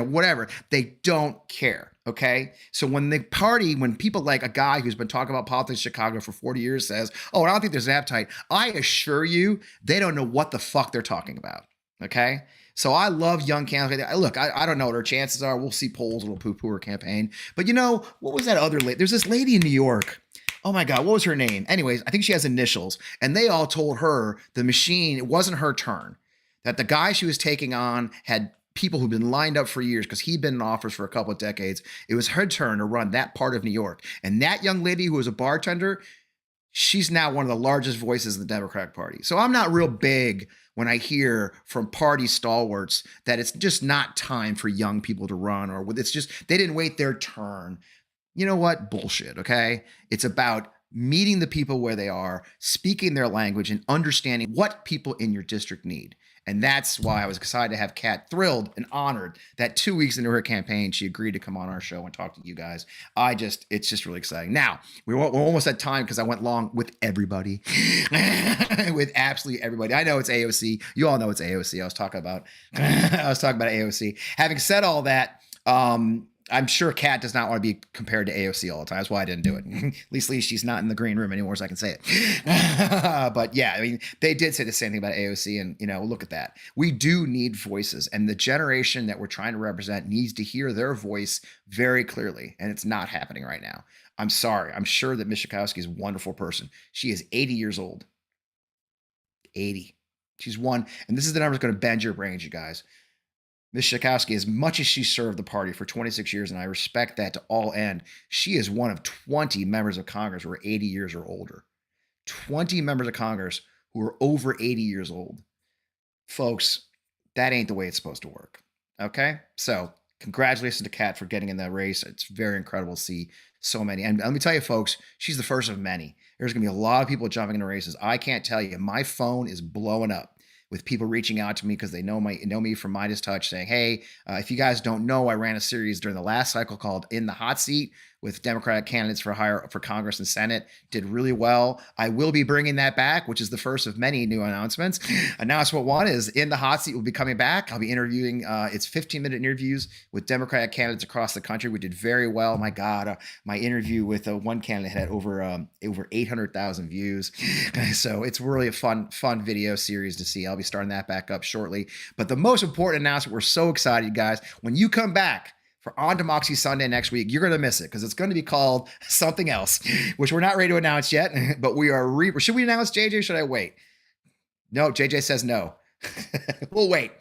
whatever. They don't care. Okay. So when people like a guy who's been talking about politics in Chicago for 40 years says, oh, I don't think there's an appetite, I assure you, they don't know what the fuck they're talking about. Okay. So I love young candidates. Look, I don't know what her chances are. We'll see polls. It'll poo-poo her campaign. But you know, what was that other lady? There's this lady in New York. Oh my God, what was her name? Anyways, I think she has initials. And they all told her it wasn't her turn. That the guy she was taking on had people who've been lined up for years because he'd been in office for a couple of decades. It was her turn to run that part of New York. And that young lady who was a bartender, she's now one of the largest voices in the Democratic Party. So I'm not real big when I hear from party stalwarts that it's just not time for young people to run, or it's just they didn't wait their turn. You know what? Bullshit, okay? It's about meeting the people where they are, speaking their language, and understanding what people in your district need. And that's why I was excited to have Kat, thrilled and honored that 2 weeks into her campaign, she agreed to come on our show and talk to you guys. It's just really exciting. Now, we're almost at time because I went long with everybody, with absolutely everybody. I know it's AOC. You all know it's AOC. I was talking about AOC. Having said all that, I'm sure Kat does not want to be compared to AOC all the time. That's why I didn't do it. At least she's not in the green room anymore, so I can say it. But yeah, I mean, they did say the same thing about AOC, and look at that. We do need voices, and the generation that we're trying to represent needs to hear their voice very clearly, and it's not happening right now. I'm sorry. I'm sure that Ms. Schakowsky is a wonderful person. She is 80 years old. 80. She's one, and this is the number that's going to bend your brains, you guys. Ms. Schakowsky, as much as she served the party for 26 years, and I respect that to all end, she is one of 20 members of Congress who are 80 years or older. 20 members of Congress who are over 80 years old. Folks, that ain't the way it's supposed to work. Okay? So, congratulations to Kat for getting in that race. It's very incredible to see so many. And let me tell you, folks, she's the first of many. There's going to be a lot of people jumping into races. I can't tell you. My phone is blowing up with people reaching out to me because they know me from Midas Touch, saying, hey, if you guys don't know, I ran a series during the last cycle called In the Hot Seat with Democratic candidates for Congress and Senate. Did really well. I will be bringing that back, which is the first of many new announcements. Announcement one is In the Hot Seat will be coming back. I'll be interviewing, it's 15-minute interviews with Democratic candidates across the country. We did very well. My God, my interview with one candidate had over 800,000 views. So it's really a fun video series to see. I'll be starting that back up shortly. But the most important announcement, we're so excited, guys. When you come back for On Demoxy Sunday next week. You're going to miss it because it's going to be called something else, which we're not ready to announce yet, but we are. Should we announce, JJ? Should I wait? No, JJ says no. We'll wait.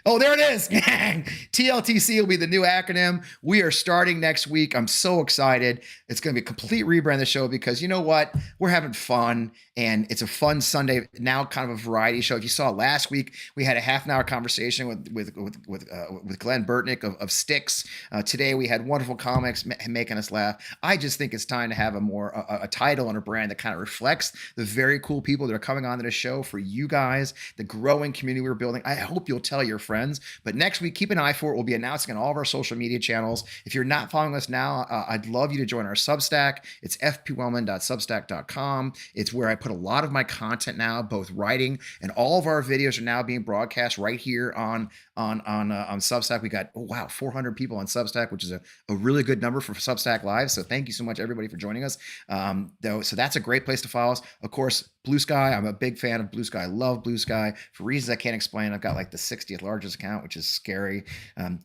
Oh, there it is. TLTC will be the new acronym. We are starting next week. I'm so excited. It's going to be a complete rebrand of the show because you know what? We're having fun and it's a fun Sunday, now kind of a variety show. If you saw last week, we had a half an hour conversation with Glenn Burtnick of Styx. Today we had wonderful comics making us laugh. I just think it's time to have a title and a brand that kind of reflects the very cool people that are coming onto the show for you guys, the growing community we're building. I hope you'll tell your friends. But next week, keep an eye for it. We'll be announcing on all of our social media channels. If you're not following us now, I'd love you to join our Substack. It's fpwellman.substack.com. It's where I put a lot of my content now, both writing and all of our videos are now being broadcast right here on Substack. We got 400 people on Substack, which is a really good number for Substack Live. So thank you so much, everybody, for joining us. So that's a great place to follow us. Of course, Blue Sky. I'm a big fan of Blue Sky. I love Blue Sky for reasons I can't explain. I've got like the 60th largest account, which is scary.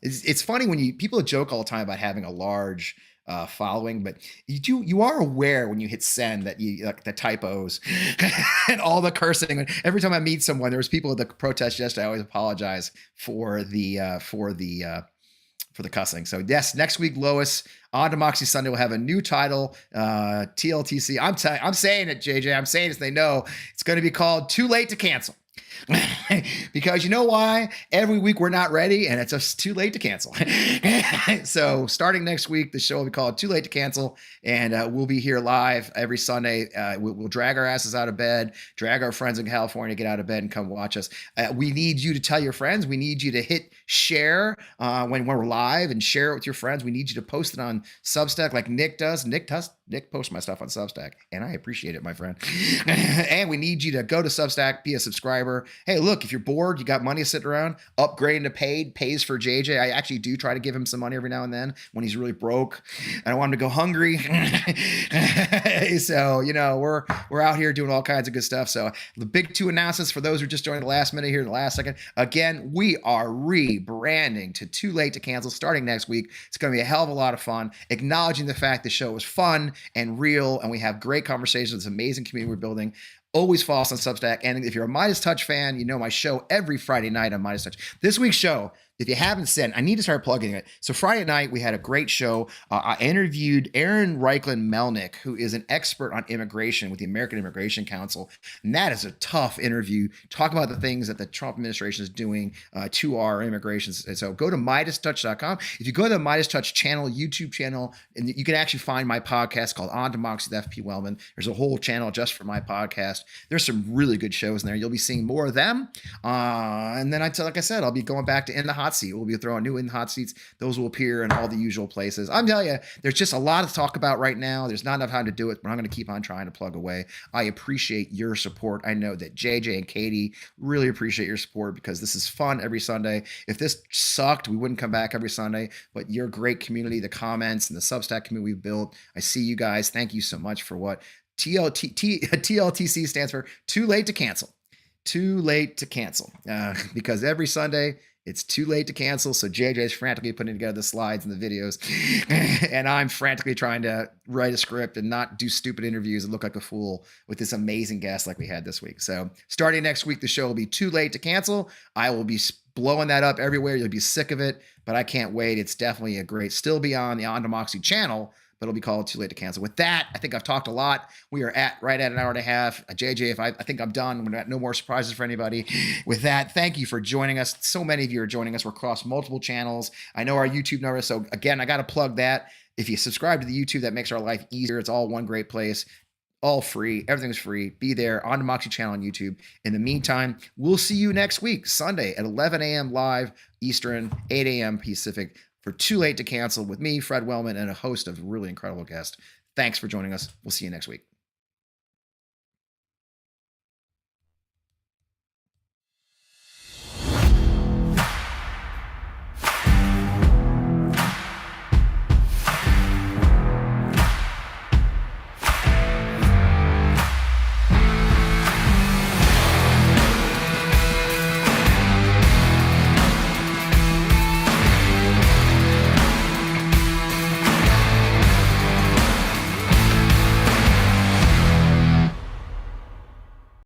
It's funny when people joke all the time about having a large following, but you are aware when you hit send that you like the typos and all the cursing. Every time I meet someone, there was people at the protest yesterday. I always apologize for the cussing. So yes, next week, Lois, On Demoxy Sunday will have a new title, TLTC. I'm saying it, JJ. I'm saying it so they know. It's going to be called Too Late to Cancel. Because you know why? Every week we're not ready and it's just too late to cancel. So starting next week, the show will be called Too Late to Cancel, and we'll be here live every Sunday. We'll drag our asses out of bed, drag our friends in California, get out of bed and come watch us. We need you to tell your friends. We need you to hit share when we're live and share it with your friends. We need you to post it on Substack like Nick does. Nick posts my stuff on Substack, and I appreciate it, my friend. And we need you to go to Substack, be a subscriber. Hey, look, if you're bored, you got money sitting around, upgrading to paid pays for JJ. I actually do try to give him some money every now and then when he's really broke. I don't want him to go hungry. So, we're out here doing all kinds of good stuff. So the big 2 announcements for those who just joined the last minute here, the last second. Again, we are rebranding to Too Late to Cancel starting next week. It's going to be a hell of a lot of fun, acknowledging the fact the show is fun and real, and we have great conversations. This amazing community we're building. Always follow us on Substack. And if you're a Midas Touch fan, you know my show every Friday night on Midas Touch. This week's show, if you haven't seen, I need to start plugging it. So Friday night, we had a great show. I interviewed Aaron Reichlin Melnick, who is an expert on immigration with the American Immigration Council. And that is a tough interview. Talk about the things that the Trump administration is doing to our immigration. And so go to MidasTouch.com. If you go to the Midas Touch channel, YouTube channel, and you can actually find my podcast called On Demoxy with FP Wellman. There's a whole channel just for my podcast. There's some really good shows in there. You'll be seeing more of them. And then like I said, I'll be going back to In the Hot Seat. We'll be throwing new In the Hot Seats. Those will appear in all the usual places. I'm telling you, there's just a lot to talk about right now. There's not enough time to do it, but I'm going to keep on trying to plug away. I appreciate your support. I know that JJ and Katie really appreciate your support because this is fun every Sunday. If this sucked, we wouldn't come back every Sunday, but your great community, the comments and the Substack community we've built. I see you guys. Thank you so much for what TLTC stands for. Too Late to Cancel. Too Late to Cancel. Because every Sunday, it's too late to cancel. So JJ's frantically putting together the slides and the videos. And I'm frantically trying to write a script and not do stupid interviews and look like a fool with this amazing guest like we had this week. So starting next week, the show will be Too Late to Cancel. I will be blowing that up everywhere. You'll be sick of it, but I can't wait. It's definitely a great, still be on the On Demoxy channel, but it'll be called Too Late to Cancel. With that, I think I've talked a lot. We are right at an hour and a half. JJ, I think I'm done. We're not, no more surprises for anybody. With that, thank you for joining us. So many of you are joining us. We're across multiple channels. I know our YouTube numbers. So again, I got to plug that. If you subscribe to the YouTube, that makes our life easier. It's all one great place. All free. Everything's free. Be there on the Moxie channel on YouTube. In the meantime, we'll see you next week, Sunday at 11 a.m. live Eastern, 8 a.m. Pacific for Too Late to Cancel with me, Fred Wellman, and a host of really incredible guests. Thanks for joining us. We'll see you next week.